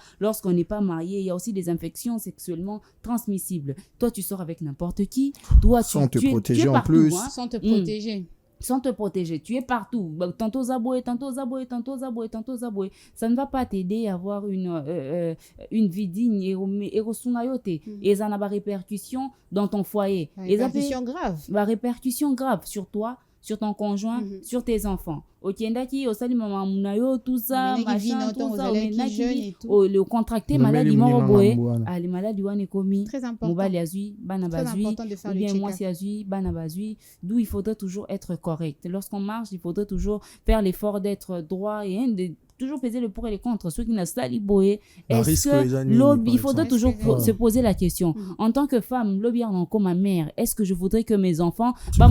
marié. Il y a aussi des infections sexuellement transmissibles. Toi, tu sors avec n'importe qui. Toi, sans te protéger en plus. Sans te protéger. Sans te protéger, tu es partout. Tantôt zaboué, tantôt zaboué, tantôt zaboué, tantôt zaboué. Ça ne va pas t'aider à avoir une vie digne et resunayote. Et ça n'a pas répercussion dans ton foyer. Répercussion grave. Répercussion grave sur toi, sur ton conjoint, sur tes enfants. Ok, ndaki, au sali maman munayo, tout ça, machin, tout ça, le contracté maladie moroboé, les maladies ouane komi. Très important. Mobali azui, bana bazui, ou bien moi si azui, bana bazui. D'où il faudrait toujours être correct. Lorsqu'on marche, il faudrait toujours faire l'effort d'être droit et de toujours peser le pour et les contre. Ceux qui n'ont pas liboé, est-ce que lobby, il faudrait toujours se poser la question. En tant que femme, lobby comme ma mère, est-ce que je voudrais que mes enfants, c'est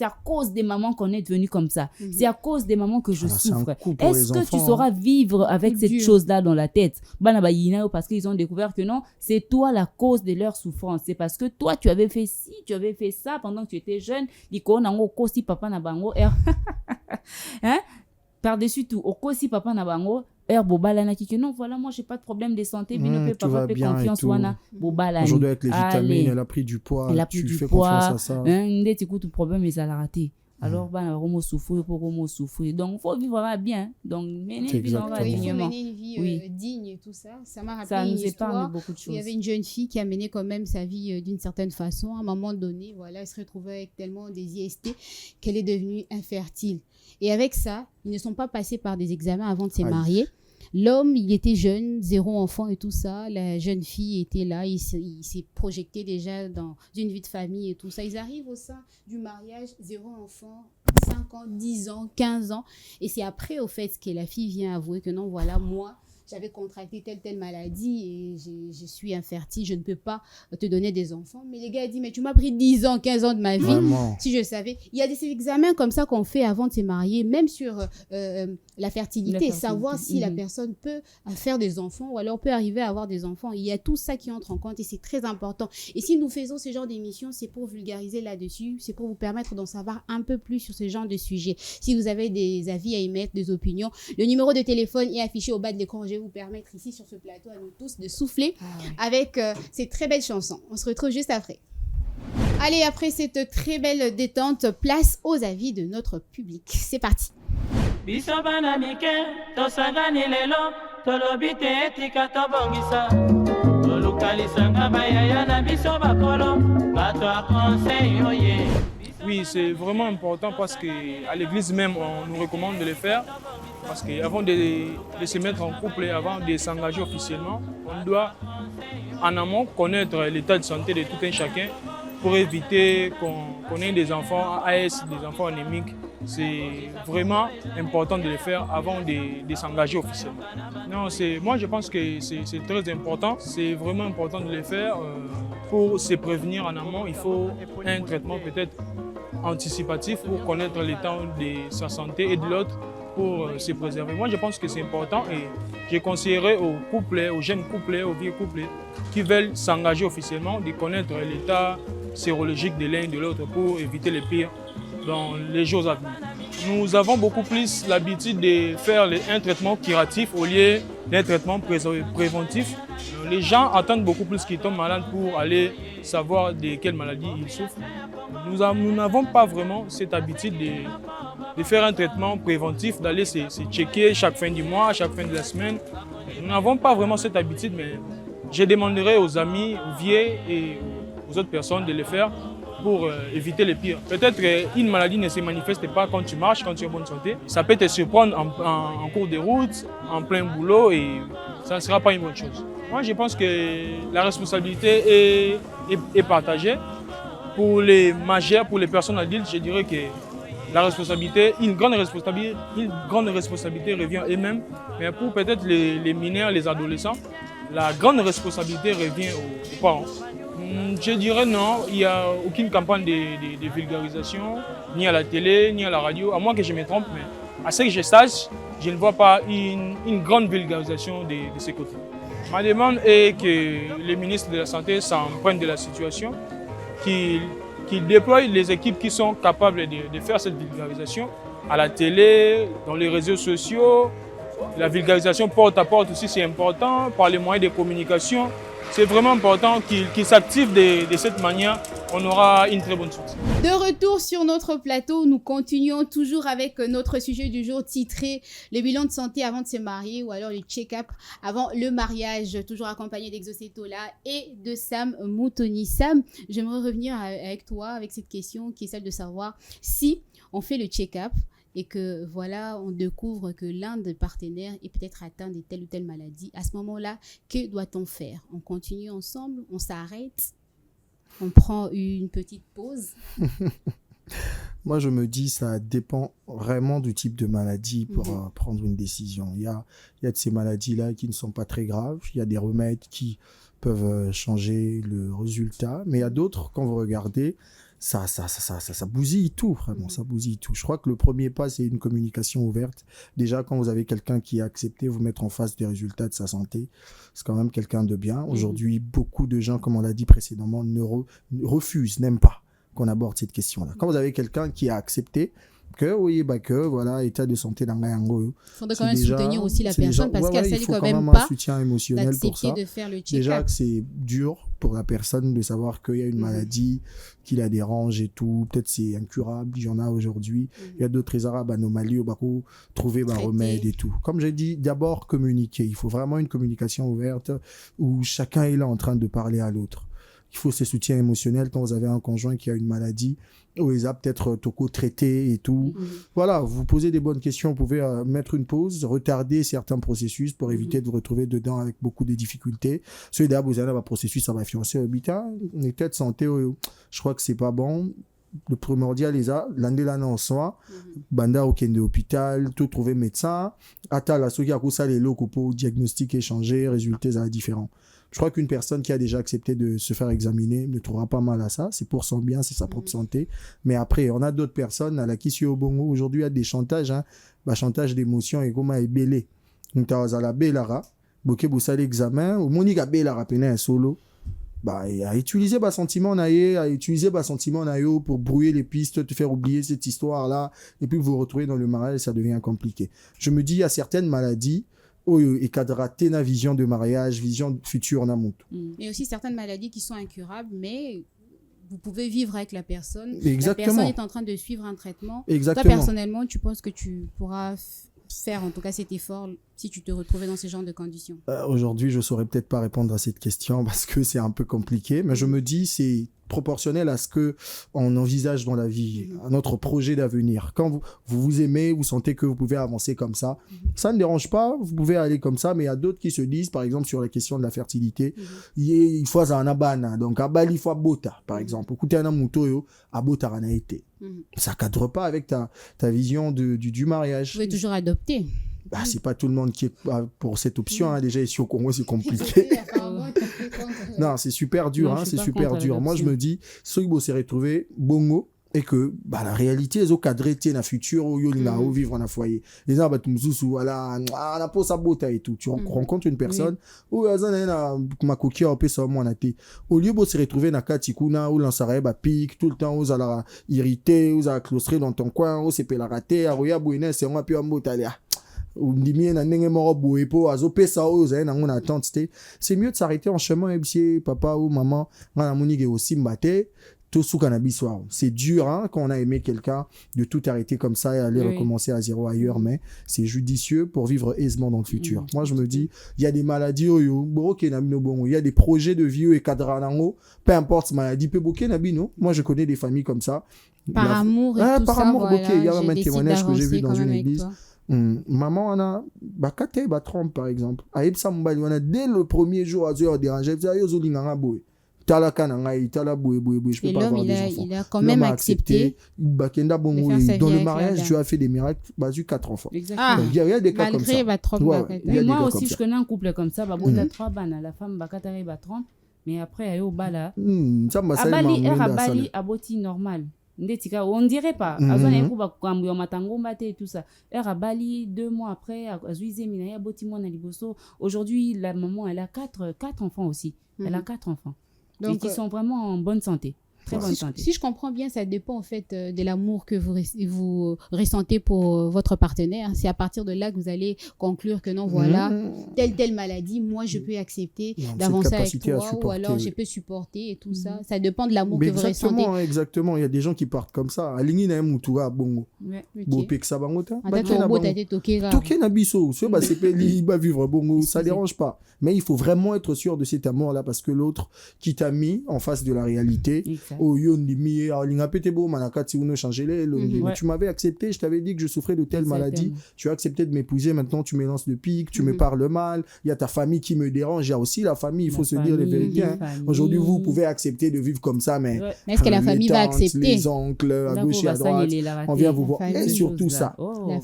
à cause des mamans qu'on est devenu comme ça. C'est à cause des mamans que je souffre. Est-ce que tu sauras vivre avec cette chose-là dans la tête? Parce qu'ils ont découvert que non, c'est toi la cause de leur souffrance. C'est parce que toi, tu avais fait ci, tu avais fait ça pendant que tu étais jeune. Hein? Par-dessus tout, au si papa na bango, bobalana qui que non, voilà, moi j'ai pas de problème de santé, mais ne peut pas faire confiance wana bobalana. Aujourd'hui avec les vitamines, elle a pris du poids, tu fais confiance à ça. Ndeti coup tout problème mais ça l'a raté. Alors, on souffre pour on souffrir. Donc, il faut vivre vraiment bien. Donc, mener une vie dignement. Mener une vie digne et tout ça. Ça m'a rappelé une histoire beaucoup de choses. où il y avait une jeune fille qui a mené quand même sa vie d'une certaine façon. À un moment donné, voilà, elle se retrouvait avec tellement des IST qu'elle est devenue infertile. Et avec ça, ils ne sont pas passés par des examens avant de se marier. L'homme, il était jeune, 0 enfant et tout ça. La jeune fille était là, il s'est projeté déjà dans une vie de famille et tout ça. Ils arrivent au sein du mariage, 0 enfant, 5 ans, 10 ans, 15 ans. Et c'est après, au fait, que la fille vient avouer que non, voilà, moi, j'avais contracté telle maladie et je suis infertile, je ne peux pas te donner des enfants. Mais les gars disent, mais tu m'as pris 10 ans, 15 ans de ma vie. Vraiment. Si je savais. Il y a des examens comme ça qu'on fait avant de se marier, même sur la fertilité, savoir si la personne peut faire des enfants ou alors peut arriver à avoir des enfants. Il y a tout ça qui entre en compte et c'est très important. Et si nous faisons ce genre d'émission, c'est pour vulgariser là-dessus, c'est pour vous permettre d'en savoir un peu plus sur ce genre de sujet. Si vous avez des avis à émettre, des opinions, le numéro de téléphone est affiché au bas de l'écran. Je vais vous permettre ici sur ce plateau à nous tous de souffler avec ces très belles chansons. On se retrouve juste après. Allez, après cette très belle détente, place aux avis de notre public. C'est parti. Oui, c'est vraiment important parce qu'à l'église même, on nous recommande de le faire. Parce qu'avant de se mettre en couple et avant de s'engager officiellement, on doit en amont connaître l'état de santé de tout un chacun pour éviter qu'on ait des enfants AS, des enfants anémiques. C'est vraiment important de le faire avant de s'engager officiellement. Non, moi je pense que c'est très important. C'est vraiment important de le faire. Pour se prévenir en amont, il faut un traitement peut-être anticipatif pour connaître l'état de sa santé et de l'autre pour se préserver. Moi, je pense que c'est important et je conseillerais aux couples, aux jeunes couples, aux vieux couples qui veulent s'engager officiellement de connaître l'état sérologique de l'un et de l'autre pour éviter le pire dans les jours à venir. Nous avons beaucoup plus l'habitude de faire un traitement curatif au lieu d'un traitement préventif. Les gens attendent beaucoup plus qu'ils tombent malades pour aller savoir de quelle maladie ils souffrent. Nous n'avons pas vraiment cette habitude de faire un traitement préventif, d'aller se checker chaque fin du mois, chaque fin de la semaine. Nous n'avons pas vraiment cette habitude, mais je demanderai aux amis, aux vieux et aux autres personnes de le faire pour éviter le pire. Peut-être qu'une maladie ne se manifeste pas quand tu marches, quand tu es en bonne santé. Ça peut te surprendre en cours de route, en plein boulot et ça ne sera pas une bonne chose. Moi, je pense que la responsabilité est partagée. Pour les majeurs, pour les personnes adultes, je dirais que la responsabilité, une grande responsabilité revient à eux-mêmes. Mais pour peut-être les mineurs, les adolescents, la grande responsabilité revient aux parents. Je dirais non, il n'y a aucune campagne de vulgarisation, ni à la télé, ni à la radio, à moins que je me trompe, mais à ce que je sache, je ne vois pas une grande vulgarisation de ces côtés. Ma demande est que les ministres de la Santé s'en prennent de la situation, qu'ils déploient les équipes qui sont capables de faire cette vulgarisation à la télé, dans les réseaux sociaux. La vulgarisation porte à porte aussi, c'est important, par les moyens de communication. C'est vraiment important qu'ils s'activent de cette manière. On aura une très bonne suite. De retour sur notre plateau, nous continuons toujours avec notre sujet du jour titré « Le bilan de santé avant de se marier » ou alors le check-up avant le mariage, toujours accompagné d'Exocetola et de Sam Moutoni. Sam, j'aimerais revenir avec toi avec cette question qui est celle de savoir si on fait le check-up et que voilà, on découvre que l'un des partenaires est peut-être atteint de telle ou telle maladie. À ce moment-là, que doit-on faire? On continue ensemble? On s'arrête? On prend une petite pause? Moi, je me dis, ça dépend vraiment du type de maladie pour prendre une décision. Il y a de ces maladies-là qui ne sont pas très graves. Il y a des remèdes qui peuvent changer le résultat. Mais il y a d'autres, quand vous regardez, ça bousille tout, vraiment, ça bousille tout. Je crois que le premier pas, c'est une communication ouverte. Déjà, quand vous avez quelqu'un qui a accepté vous mettre en face des résultats de sa santé, c'est quand même quelqu'un de bien. Aujourd'hui, beaucoup de gens, comme on l'a dit précédemment, refusent, n'aiment pas qu'on aborde cette question-là. Quand vous avez quelqu'un qui a accepté, que oui bah que voilà état de santé dans il faudrait quand même soutenir aussi la personne parce qu'elle ne sait quand même pas un soutien émotionnel pour ça. De faire le check-up. Déjà que c'est dur pour la personne de savoir qu'il y a une maladie qui la dérange et tout, peut-être c'est incurable, il y en a aujourd'hui, il y a d'autres arabes anomalies au Bakou, trouver un remède et tout. Comme j'ai dit, d'abord communiquer, il faut vraiment une communication ouverte où chacun est là en train de parler à l'autre. Il faut ce soutien émotionnel quand vous avez un conjoint qui a une maladie, où il a peut-être toko traité et tout. Voilà, vous posez des bonnes questions, vous pouvez mettre une pause, retarder certains processus pour éviter de vous retrouver dedans avec beaucoup de difficultés. Celui d'abord, vous avez un processus, ça va influencer l'habitat, une état de santé, je crois que c'est pas bon. Le primordial est ça, l'année en soi, banda au kende hôpital, tout trouver médecin, ata la soki à ça les locaux pour diagnostic échanger, résultats différents. Je crois qu'une personne qui a déjà accepté de se faire examiner ne trouvera pas mal à ça. C'est pour son bien, c'est sa propre santé. Mais après, on a d'autres personnes à la qui suis au bongo. Aujourd'hui, il y a des chantages, chantage d'émotions et comment est belé. Donc, tu as la belara, boké boussa l'examen, ou monique a belara peine un solo. À utiliser bas sentiment pour brouiller les pistes, te faire oublier cette histoire-là, et puis vous vous retrouvez dans le mariage, ça devient compliqué. Je me dis, il y a certaines maladies, et cadra na vision de mariage, vision future na monto. Et aussi certaines maladies qui sont incurables, mais vous pouvez vivre avec la personne. Exactement. La personne est en train de suivre un traitement. Exactement. Toi, personnellement, tu penses que tu pourras faire en tout cas cet effort si tu te retrouvais dans ce genre de conditions? Aujourd'hui, je saurais peut-être pas répondre à cette question parce que c'est un peu compliqué, mais je me dis c'est proportionnel à ce que on envisage dans la vie, à notre projet d'avenir. Quand vous aimez, vous sentez que vous pouvez avancer comme ça, ça ne dérange pas, vous pouvez aller comme ça, mais il y a d'autres qui se disent, par exemple, sur la question de la fertilité, il faut ça en abana, donc à Bali, il faut bota, par exemple. Écoutez, un amuto, à bota, en a été. Ça cadre pas avec ta vision du mariage. Vous pouvez toujours adopter. C'est pas tout le monde qui est pour cette option. Déjà, ici au Congo, c'est compliqué. Non, c'est super dur. C'est super dur. Moi, je me dis, ceux qui vont se retrouver bongo et que la réalité, ils ont cadré la future où ils vont vivre en un foyer. Les gens, voilà, on a pas sa beauté et tout. Tu rencontres une personne où ils ont ma coquille un peu ça moi au lieu de se retrouver dans katikuna où l'ensaraye pique tout le temps où ils irrité, où ils claustré dans ton coin, où c'est la raté, à roya bouine, c'est on a pu en botalia. C'est mieux de s'arrêter en chemin et papa ou maman c'est dur quand on a aimé quelqu'un de tout arrêter comme ça et aller recommencer à zéro ailleurs, mais c'est judicieux pour vivre aisément dans le futur. Moi je me dis il y a des maladies il y a des projets de vie et cadranango, peu importe maladie peut bouquer nabino. Moi je connais des familles comme ça par amour et tout par ça, amour voilà, il y a un témoignage que j'ai vu dans une église. Maman on a bakate trompe par exemple aïbsa mbali on a dès le premier jour à déranger ça yo zolinganga boy tala kananga itala boy je peux pas avoir des enfants. Il a quand même accepté bakenda bongo dans le mariage tu as fait des miracles eu 4 enfants. Exactement. Il y a des cas comme ça. Moi aussi je connais un couple comme ça babota 3 bana la femme bakata ba 30 mais après ayo bala abali abali aboti normal. On dirait pas. Et tout ça. Bali 2 mois après, aujourd'hui, la maman, elle a 4 enfants aussi. Elle a 4 enfants. Donc, et qui sont vraiment en bonne santé. Très bonne santé. Si je comprends bien, ça dépend en fait de l'amour que vous ressentez pour votre partenaire. C'est à partir de là que vous allez conclure que non, voilà, telle maladie, moi je peux accepter d'avancer avec toi ou alors je peux supporter et tout ça. Ça dépend de l'amour que vous ressentez. Exactement, il y a des gens qui partent comme ça. Aligné na mutuga bongo. Bopeksa bangota. Toké na biso, c'est pas vivre bongo, ça dérange pas. Mais il faut vraiment être sûr de cet amour là parce que l'autre qui t'a mis en face de la réalité. Tu m'avais accepté, je t'avais dit que je souffrais de telle maladie, tu as accepté de m'épouser, maintenant tu me lances le pic, tu me parles mal, il y a ta famille qui me dérange, il y a aussi la famille, il faut se dire les vérités. Aujourd'hui vous pouvez accepter de vivre comme ça, mais est-ce que la famille va accepter? Les oncles à gauche et à droite, on vient vous voir, et surtout ça. Donc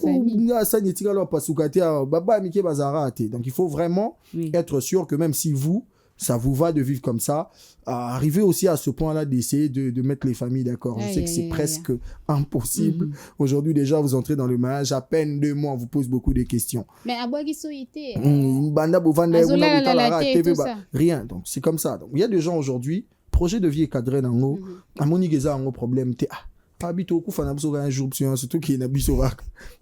il faut vraiment être sûr que même si ça vous va de vivre comme ça, arriver aussi à ce point-là d'essayer de mettre les familles d'accord. Je sais que c'est presque impossible. Aujourd'hui, déjà, vous entrez dans le mariage, à peine 2 mois, on vous pose beaucoup de questions. Mais à Boagisoïté, rien. Donc, c'est comme ça. Donc, il y a des gens aujourd'hui, projet de vie est cadré dans l'eau. À mon igéza, un problème, habite au Koufana un jour, surtout qui est habité au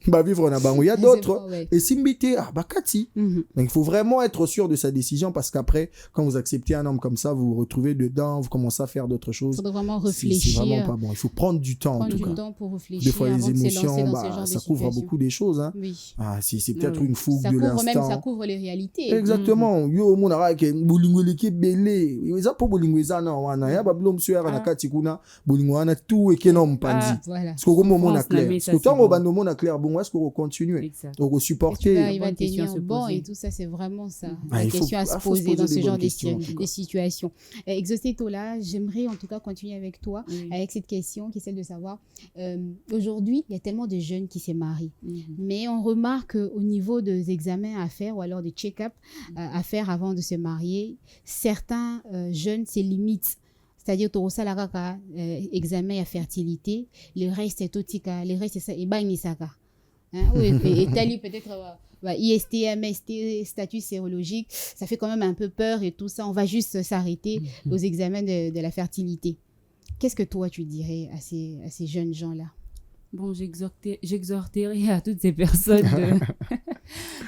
bah vivre na bango. Il y a d'autres. Et Simbité, bakati. Donc il faut vraiment être sûr de sa décision parce qu'après, quand vous acceptez un homme comme ça, vous vous retrouvez dedans, vous commencez à faire d'autres choses. Il faudrait vraiment réfléchir. C'est vraiment pas bon. Il faut prendre du temps, en tout cas. Prendre du temps pour réfléchir. Des fois, les avant émotions, bah, ça couvre beaucoup des choses. Hein. Oui. Ah, c'est peut-être une fougue de l'instant. Ça couvre les réalités. Exactement. Yo, mon arake, bolingo leke belé. Ils ont pas bolingo zana wana. Ya bablom suera na kati kuna. Bolingo wana tout et kenom pandi. Voilà. Est-ce qu'on moment na clair? Est-ce que tant au bando mon na clair, bon, est-ce qu'on continue? Donc, on supporter. Il va tenir bon et tout ça, c'est vraiment ça. La question à se poser dans ce genre de situations. Exaucé Tola, j'aimerais en tout cas continuer avec toi avec cette question qui est celle de savoir aujourd'hui, il y a tellement de jeunes qui se marient. Mais on remarque au niveau des examens à faire ou alors des check-up à faire avant de se marier, certains jeunes se limitent. C'est-à-dire tu reçois la examen à fertilité, le reste est totika, le reste c'est ça et banisaka. Et tali peut-être IST, MST, statut sérologique, ça fait quand même un peu peur et tout ça. On va juste s'arrêter aux examens de la fertilité. Qu'est-ce que toi tu dirais à ces jeunes gens-là? Bon, j'exhorterai à toutes ces personnes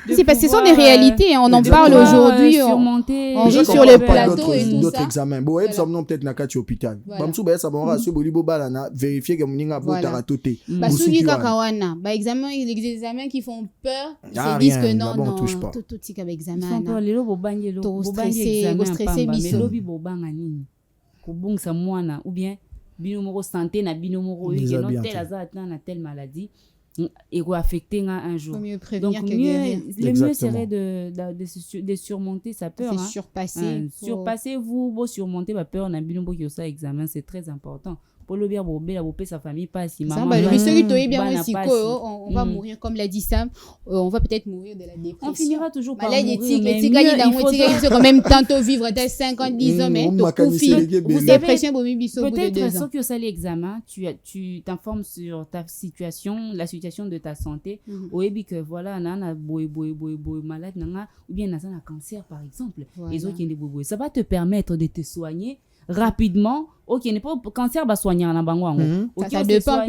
c'est parce que ce sont des réalités, on en parle aujourd'hui, on vit sur le plateau et tout d'autres ça. examens. Bon, ils sont peut-être na kati hôpital. Bamsou ba ça bon ce bolibo balana vérifier que moninga botara toté. Basugi kakawana, ba les examens qui font peur, ils se disent que non tout tika ba examen. Ils font peur lelo bobangelo, stressé biso. Lobi bobanga nini? Ko bongsa mwana ou bien binomoro santé na binomoro non tel hasard na telle maladie et va affecter un jour. Mieux prévenir donc que guérir. Le mieux serait de surmonter sa peur. C'est surpasser vous surmonter la peur na binomoro qui ça examen, c'est très important. Pour le bien sa famille pas si maman. On va mourir comme l'a dit Sam, on va peut-être mourir de la dépression. On finira toujours par mourir. Il faut quand même tantôt vivre à 50 10 ans mais dépression peut-être sans que ça l'examen, tu t'informes sur ta situation, la situation de ta santé, ou que voilà nana boy malade nana ou bien nana un cancer par exemple. Les autres qui ça va te permettre de te soigner rapidement. Ok, n'est pas cancer va soigner en bango. Ça dépend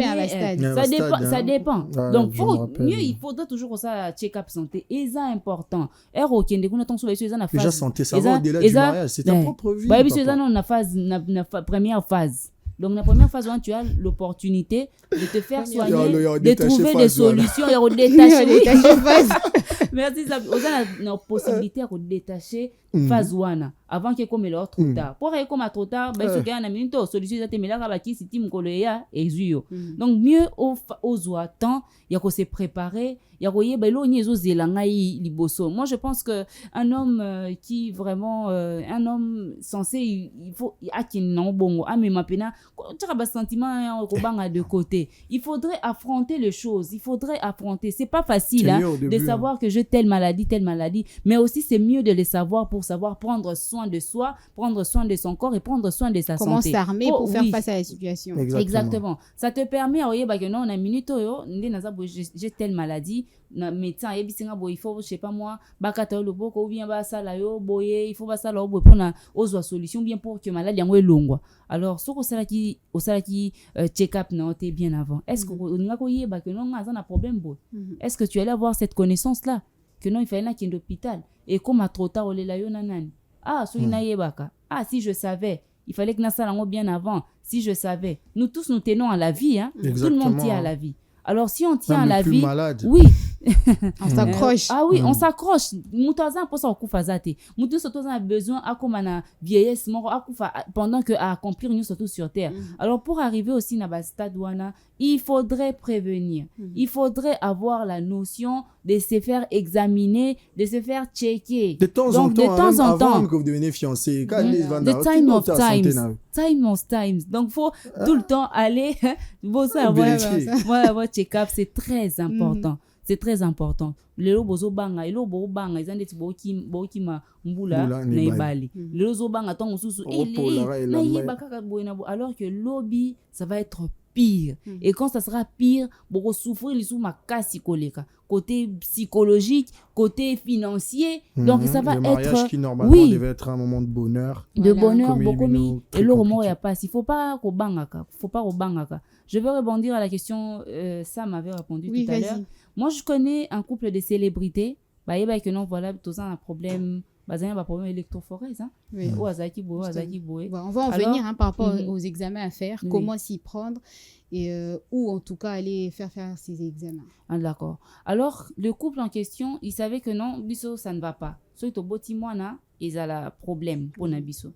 ça dépend. Donc il faudra toujours ça check-up santé et ça important. Ok, déjà santé ça va au-delà du mariage, c'est ta propre vie. Bah ça on a phase première phase. Donc la première phase tu as l'opportunité de te faire soigner, de trouver des solutions et de détacher. Merci ça on a la possibilité de détacher phase 1 avant que comme l'autre trop tard. Pour aller comme trop tard, ben ce gars na minute solution ça te met là baki si tim koloya et zuyo. Donc mieux aux temps, il y a qu'on se préparer, il y a koye ba lo nyezo zelanga liboso. Moi je pense que un homme qui vraiment un homme censé il faut akin non bongo amema pena tu as ba sentiment ko banga de côté. Il faudrait affronter les choses, il faudrait affronter. C'est pas facile de savoir que j'ai telle maladie, mais aussi c'est mieux de le savoir pour savoir prendre soin de soi, prendre soin de son corps et prendre soin de sa santé. Comment s'armer pour faire face à la situation. Exactement. Ça te permet que non, on a une minute, j'ai telle maladie, médecin, il faut, je sais pas moi, ou bien il faut pour la solution, bien pour que la maladie soit longue. Alors, ce qui check-up bien avant. Est-ce que non, on a un problème? Est-ce que tu allais avoir cette connaissance-là? Que non, il fallait qu'il y ait un hôpital. Et comme à trop tard, si je savais, il fallait que nous bien avant. Si je savais, nous tous nous tenons à la vie, hein. Tout le monde tient à la vie. Alors si on tient à la vie, oui, on s'accroche. Ah oui, on s'accroche. Moutazan pour ça on coupe azate. Moutou surtout a besoin à comme na vieillesse mort pendant que à accomplir nous surtout sur terre. Alors pour arriver aussi na bas stade wana, il faudrait prévenir. Il faudrait avoir la notion de se faire examiner, de se faire checker. De temps en temps, avant que vous deveniez fiancé, the time of times. Donc faut tout le temps aller voir check-up, c'est très important. C'est très important. Lelo bozo banga, izande ti boki ma mbula na ibali. Lelo zo banga tongo susu alors que lobby ça va être pire. Et quand ça sera pire, boko souffrir lisu makasi koleka. côté psychologique, côté financier. Donc, ça va le mariage être... qui, normalement, devait être un moment de bonheur. De bonheur, Comme beaucoup mis. très Et le moment, il compliqué. n'y a pas. Il ne faut pas qu'au bangaka. Je vais rebondir à la question, Sam m'avait répondu Oui, tout à l'heure. vas-y. Moi, je connais un couple de célébrités. Bah, il y a que non, voilà, tout ça, un problème. Bah, il y a un problème électrophorèse. Hein. Oui. Ou Azaki Boé, Azaki Boé. Bon, on va en Alors, venir par rapport mhm. aux examens à faire, Oui. comment s'y prendre et où en tout cas aller faire ces examens. Ah, d'accord. Alors, le couple en question, il savait que non, biso, ça ne va pas. Soit au botimwana, ils ont un problème pour Nabiso.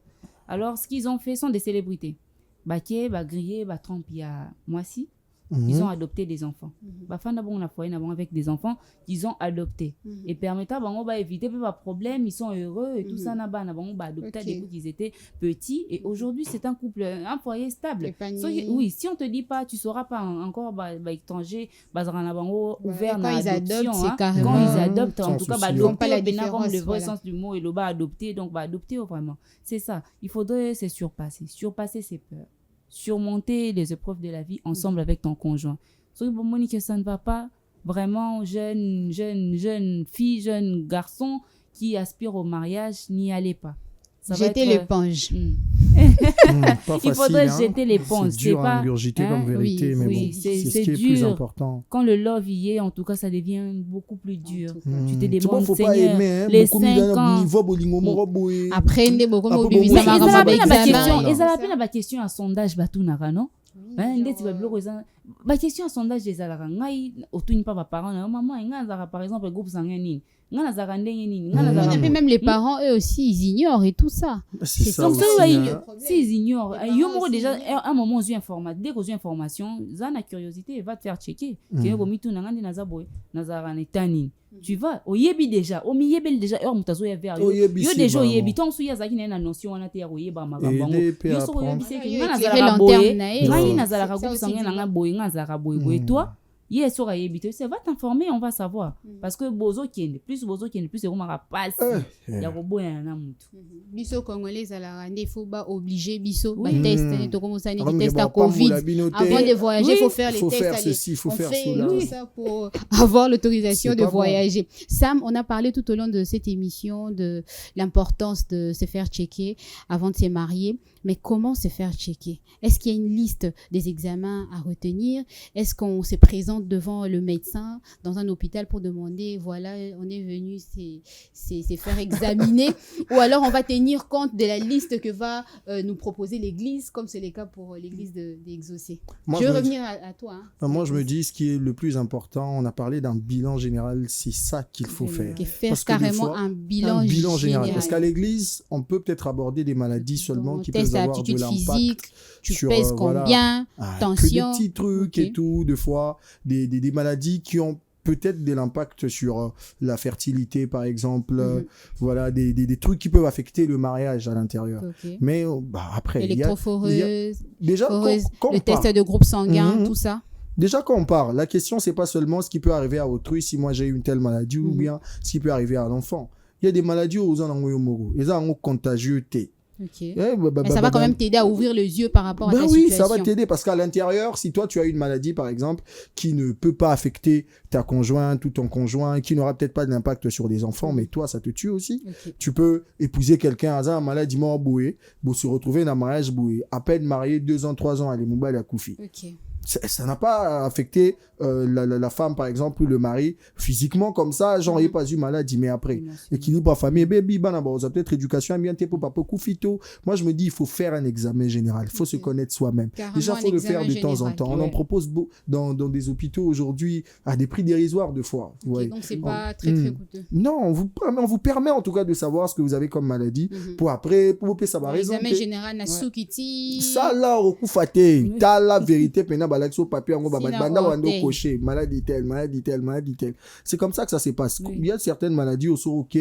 Alors, ce qu'ils ont fait sont des célébrités. Baké, grillé, trompe, il y a moisi. Ils ont adopté des enfants. Fanda bon na foyer avec des enfants qu'ils ont adoptés. Et permettant éviter pas problème, ils sont heureux et tout ça na adopté depuis qu'ils étaient petits et aujourd'hui c'est un couple, un foyer stable. Oui, si on te dit pas, tu sauras pas encore étranger, ouvert quand ils adoptent, c'est carrément quand ils adoptent en tout cas pas la différence, comme le vrai sens du mot et le adopter, donc adopter vraiment. C'est ça, il faudrait se surpasser ses peurs. Surmonter les épreuves de la vie ensemble avec ton conjoint. Si que ça ne va pas, vraiment, jeune fille, jeune garçon qui aspire au mariage, n'y allez pas. Jeter l'éponge. Il faudrait jeter l'éponge. C'est dur à ingurgiter comme vérité, mais bon, c'est ce qui est plus important. Quand le love y est, en tout cas, ça devient beaucoup plus dur. Tu te Il demandes, faut Seigneur, pas aimer, les 5 ans. Après, il y a beaucoup de Et mobilisation. ça rappelle ma question à sondage, Batunara, non? Ma question à sondage des alara ngai otuni pas parents maman ngazara par exemple groupe sanguin nini ngazara ndenge nini Et puis même les parents eux aussi ils ignorent et tout ça. C'est ça. Donc s'ils ignorent, yo moko déjà un moment aux informations, dès qu'aux informations, zana curiosité va te faire checker. Tu es remis tout nangandi nazaboy nazara netani. Tu vas au yebi déjà, au mi yebel déjà heure mutazo ya vers yo déjà yebi ton sou ya zaki na notion wana te ya yeba magambo yo so yebi c'est que nazara boy ngai nazara groupe sanguin nanga boy ngazara boy toi hier sera habité c'est va t'informer on va savoir parce que bozo kende plus c'est comment passe ya roboya na mutu biso congolais à la rende faut pas obliger biso ba test to commencer à test à covid avant de voyager il faut faire les tests il faut faire ça pour avoir l'autorisation de voyager. Sam, on a parlé tout au long de cette émission de l'importance de se faire checker avant de se marier, mais comment se faire checker? Est-ce qu'il y a une liste des examens à retenir? Est-ce qu'on se présente devant le médecin dans un hôpital pour demander voilà on est venu c'est faire examiner ou alors on va tenir compte de la liste que va nous proposer l'église comme c'est le cas pour l'église d'Exaucé. Je vais revenir à toi moi je me dis ce qui est le plus important, on a parlé d'un bilan général, c'est ça qu'il faut faire carrément un bilan général parce qu'à l'église on peut peut-être aborder des maladies seulement qui peuvent avoir de l'impact physique, tu pèses combien, tension, que des petits trucs et tout, des fois des maladies qui ont peut-être de l'impact sur la fertilité par exemple, voilà des trucs qui peuvent affecter le mariage à l'intérieur. Mais après électrophoreuse, déjà quand le test de groupe sanguin, tout ça. Déjà quand on parle, la question c'est pas seulement ce qui peut arriver à autrui si moi j'ai une telle maladie ou bien ce qui peut arriver à l'enfant. Il y a des maladies aux gens ils ont contagieuté. Mais ça va quand même t'aider à ouvrir les yeux par rapport à ta situation. Oui, ça va t'aider parce qu'à l'intérieur, si toi tu as une maladie par exemple qui ne peut pas affecter ta conjointe ou ton conjoint, qui n'aura peut-être pas d'impact sur les enfants, mais toi ça te tue aussi. Tu peux épouser quelqu'un à un maladie mort boué, pour se retrouver dans un mariage boué, à peine marié 2 ans, 3 ans, elle est mouba la koufi. Ça n'a pas affecté la femme par exemple ou le mari physiquement comme ça, genre il n'y a pas eu maladie, mais après équilibre famille baby ça peut être éducation ambientale pour papa koufito. Moi je me dis il faut faire un examen général, il faut se connaître soi-même. Déjà il faut le faire de temps en temps. On en propose dans des hôpitaux aujourd'hui à des prix dérisoires de fois. Donc c'est pas très coûteux. Non, on vous permet en tout cas de savoir ce que vous avez comme maladie pour après pour ça va raison. L'examen général na soukiti. Ça là au koufate, t'as la vérité pena sur papier coché maladie telle. C'est comme ça que ça se passe. Il y a certaines maladies au sont OK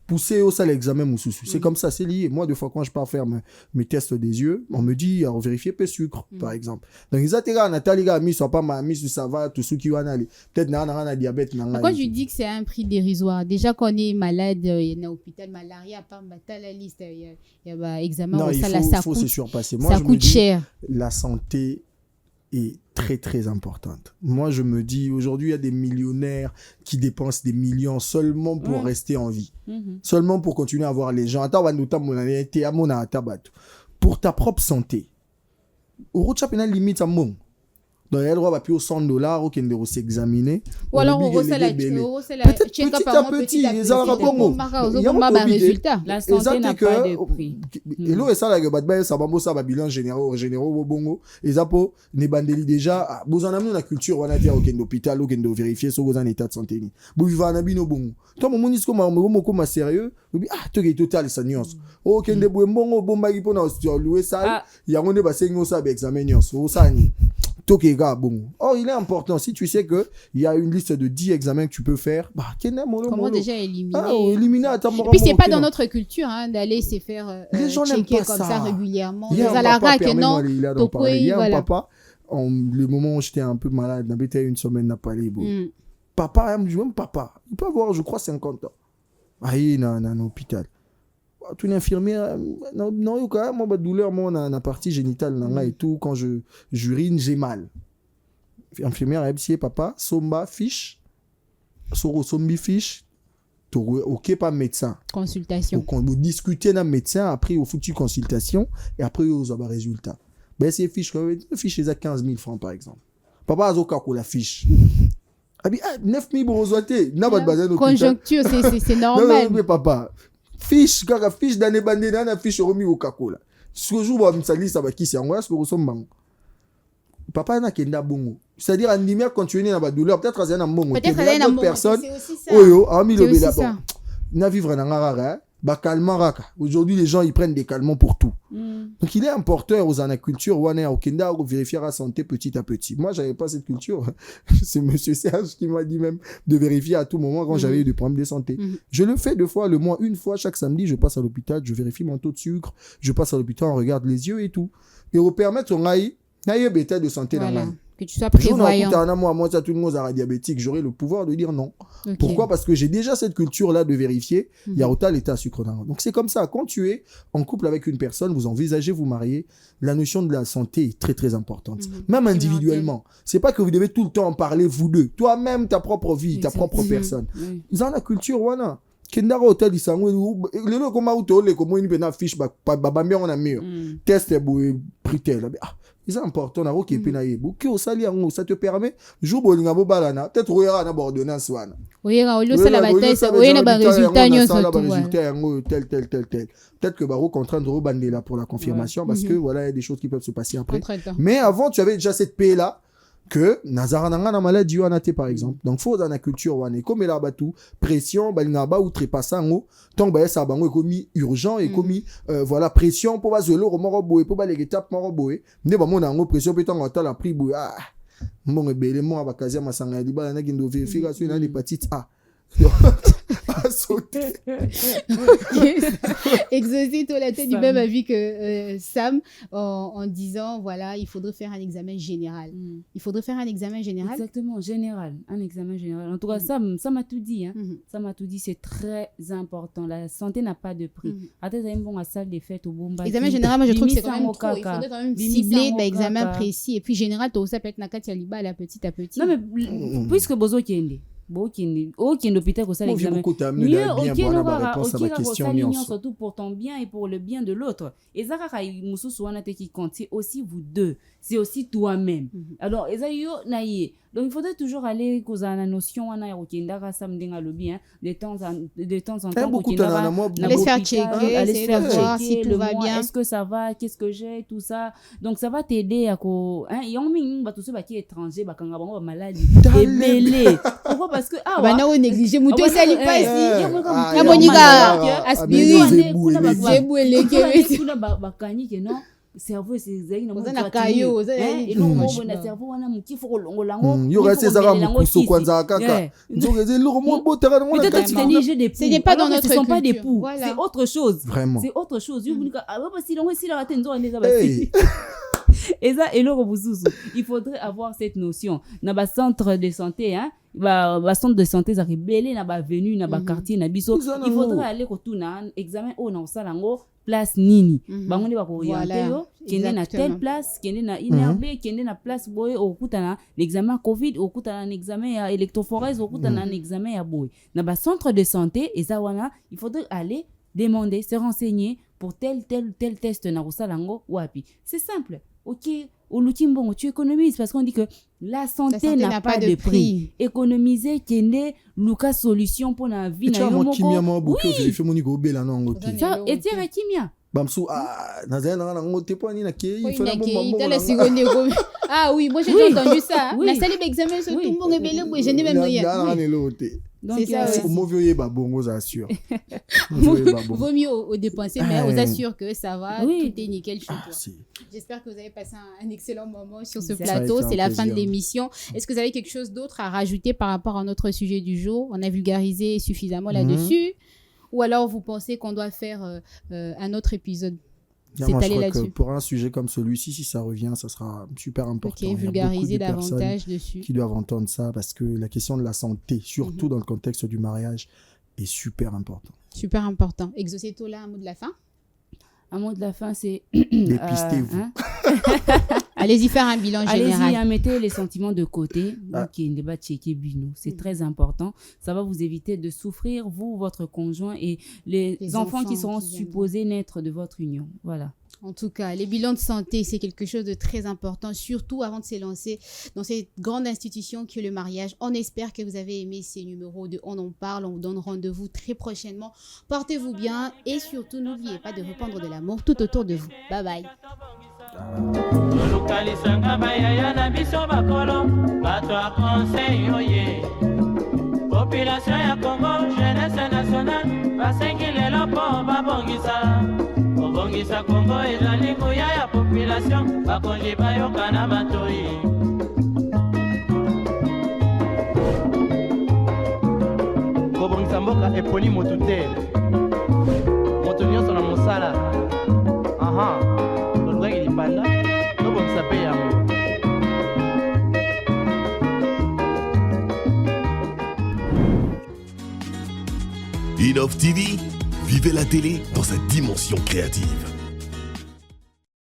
pousser au salle examen moussoussou. C'est comme ça, c'est lié. Moi, des fois, quand je pars faire mes tests des yeux, on me dit, on vérifie peu sucre, par exemple. Donc, ils attendent, Nathalie, mis, soit pas ma mise, ça va, tout ce qui va aller. Peut-être, n'a diabète, Pourquoi je dis que c'est un prix dérisoire? Déjà, quand on est malade, il y a un hôpital, malaria, pas la liste, il y a examen, non, ça faut se surpasser. Moi, ça coûte cher. La santé est très très importante. Moi, je me dis, aujourd'hui, il y a des millionnaires qui dépensent des millions seulement pour rester en vie. Seulement pour continuer à voir les gens. Pour ta propre santé. Au route, il y a une limite à mon. Donc, il y a le droit à payer $100 ou qu'il faut s'examiner. Ou alors, on reçoit la petit à petit. La santé n'a pas de prix. Et là, ça, ça va bilan généraux, bongo. Et ça, pour ne bandeli déjà, vous en avez la culture, on a dit au hôpital, on doit vérifier si vous avez un état de santé. Vous vivez en abino bongo. Toi, mon dis comme sérieux, tu es total, ça nuance. Oh, qu'il y a des bongo, bomba qui pona, louer ça, il y a un débat, c'est un examen nuance. Oh, il est important. Si tu sais qu'il y a une liste de 10 examens que tu peux faire, comment déjà éliminer Et puis, c'est pas dans notre culture d'aller se faire checker comme ça régulièrement. Il y a un papa, le moment où j'étais un peu malade, j'avais une semaine à Paris. Papa, même papa, il peut avoir, je crois, 50 ans. Il est dans un hôpital. Une infirmière, non, quand même, moi, douleur, moi, dans la partie génitale, et tout, quand j'urine, j'ai mal. Infirmière, elle dit, papa, somba, fiche, sombi, fiche, ok, pas médecin. Consultation. Donc, vous discutez avec le médecin, après, vous foutez consultation, et après, vous avez un résultat. Ben, c'est fiche, c'est à 15 000 francs, par exemple. Papa, vous avez la fiche. 9 000 brosoités. Conjoncture, c'est normal. Non, mais papa. Fiche d'année bandée, na fiche remis au Coca-Cola. Ce jour où ça ça va qui c'est en ce que ressemble. Papa n'a qu'un bongo. C'est-à-dire en lumière quand tu es né dans la douleur, peut-être c'est un bongo. Peut-être c'est un bongo. Personne. C'est aussi ça. Oh, a mis le là. Na vivre dans rara. Calmant raka. Aujourd'hui les gens ils prennent des calmants pour tout. Donc il est important aux anaculture ou au Kenda ou vérifier la santé petit à petit. Moi j'avais pas cette culture. C'est monsieur Serge qui m'a dit même de vérifier à tout moment quand j'avais eu des problèmes de santé. Je le fais 2 fois le mois, une fois chaque samedi, je passe à l'hôpital, je vérifie mon taux de sucre, je passe à l'hôpital, on regarde les yeux et tout. Et on permettre on aille bêta de santé dans la vie. Que tu sois prévoyant. Moi, tout le monde est diabétique, j'aurai le pouvoir de dire non. Okay. Pourquoi? Parce que j'ai déjà cette culture-là de vérifier. Il y a autant l'état sucre dans. Donc, c'est comme ça. Quand tu es en couple avec une personne, vous envisagez vous marier, la notion de la santé est très, très importante. Même individuellement. C'est pas que vous devez tout le temps en parler, vous deux. Toi-même, ta propre vie, ta propre personne. Ils ont la culture, voilà. Kendara hotel isango lelo koma utole komo une bena fiche ba bambia on a mieux test bu pritel c'est important na roki pe na yebo ki osali yango ça te permet jour bolinga bo balana peut-être oyera na ordonnance wana oyera olo sala ba test oyena ba résultat nyonso tout résultat yango tel peut-être que baro contraindre au bandela pour la confirmation parce que voilà il y a des choses qui peuvent se passer après mais avant tu avais déjà cette paix là que Nazara na maladie anate par exemple donc faut dans la culture wane comme la batu pression balinga ba ou trépassango tant ba ça bango commis urgent et commis voilà pression pour ba zelo moro boé pour ba les étapes moro boé ne ba mona ngo pression peut tant la prix boé mon ebele mo ba kazi masanga libala na kindo vérification na hépatite A sauter. Exaucer tout la tête du même avis que Sam en disant voilà il faudrait faire un examen général. Il faudrait faire un examen général. Exactement, général, un examen général. En tout cas, ça m'a tout dit. Ça m'a tout dit, c'est très important. La santé n'a pas de prix. Attends, un bon à salle des fêtes au Bomba. Examen général, moi je trouve que c'est quand même trop. Il faudrait quand même cibler l'examen précis et puis général, tout ça peut être nakati aliba la petit à petit. Non mais puisque bozo qui est aucun hôpital que ça l'examen mieux surtout pour ton bien et pour le bien de l'autre et ça qui compte c'est aussi vous deux c'est aussi toi-même alors donc il faudrait toujours aller cause la notion on a de temps en temps aller se faire checker essayer de voir si tout va bien est-ce que ça va qu'est-ce que j'ai tout ça donc ça va t'aider à ko et on tout ce qui est étranger bakanga bango maladie et belé pourquoi parce que bana o négliger muto sali pas ici na bonika aspirine zebouele kuna bakani que non cerveau c'est zai na kayo et non na cerveau wana mukifo kolongola ngo yo reste ça mukuso kwanza kaka nzoke zelo mo botera ngo na kati ce n'est pas dans notre culture. Pas des poux c'est autre chose vraiment c'est autre chose yo bunika parce que si la raté nzo ndeza basi et ça et il faudrait avoir cette notion na ba centre de santé ba centre de santé za rebelle na ba venu na ba quartier na biso il faudrait aller retourner examen na salango place nini bango ne ba ko orienter yo kende na telle place, kende na INRB, kende na place boy okuta na l'examen Covid, okuta na examen ya électrophorèse, okuta na examen ya boy. Na ba centre de santé eza wana, il faudrait aller demander, se renseigner pour tel test na rosalango wapi. C'est simple. OK, au Lukimbongo, tu économises parce qu'on dit que la santé n'a pas de prix. Économiser kende luka solution pour la vie na yo moko. Oui. Ça et tiens kimia. Bamsou nazana ngote po ni na ke il faut la bombe. Ah oui, moi j'ai déjà entendu ça. La salle d'examen sur tout monde belé, je n'ai même rien. Donc c'est ça. Au mauvais babongo ça assure. Vaut mieux au dépenser, mais on assure que ça va, tout est nickel chez toi. J'espère que vous avez passé un excellent moment sur ce plateau. C'est la fin de l'émission. Est-ce que vous avez quelque chose d'autre à rajouter par rapport à notre sujet du jour? On a vulgarisé suffisamment là-dessus. Ou alors vous pensez qu'on doit faire un autre épisode? Moi, je crois que pour un sujet comme celui-ci, si ça revient, ça sera super important. Ok, vulgariser davantage dessus. Qui doivent entendre ça parce que la question de la santé, surtout dans le contexte du mariage, est super important. Super important. Exoceto, là, un mot de la fin? Un mot de la fin, c'est... Dépistez-vous. Allez-y faire un bilan général. Allez-y, mettez les sentiments de côté. C'est très important. Ça va vous éviter de souffrir, vous, votre conjoint et les enfants qui seront supposés naître de votre union. Voilà. En tout cas, les bilans de santé, c'est quelque chose de très important, surtout avant de se lancer dans cette grande institution qui est le mariage. On espère que vous avez aimé ces numéros de On en parle. On vous donne rendez-vous très prochainement. Portez-vous bien et surtout, n'oubliez pas de répandre de l'amour tout autour de vous. Bye bye. Population ya Congo, jeunesse nationale, basengilelo po babongisa. Bongisa Congo ezali nguya ya population, bakonzi bayoka na batoi. Kobongisa mboka eponi motu te. Moto nyonso na mosala. Aha, tolukaki libanda, tobongisa pe yango. Innov TV, vivez la télé dans sa dimension créative.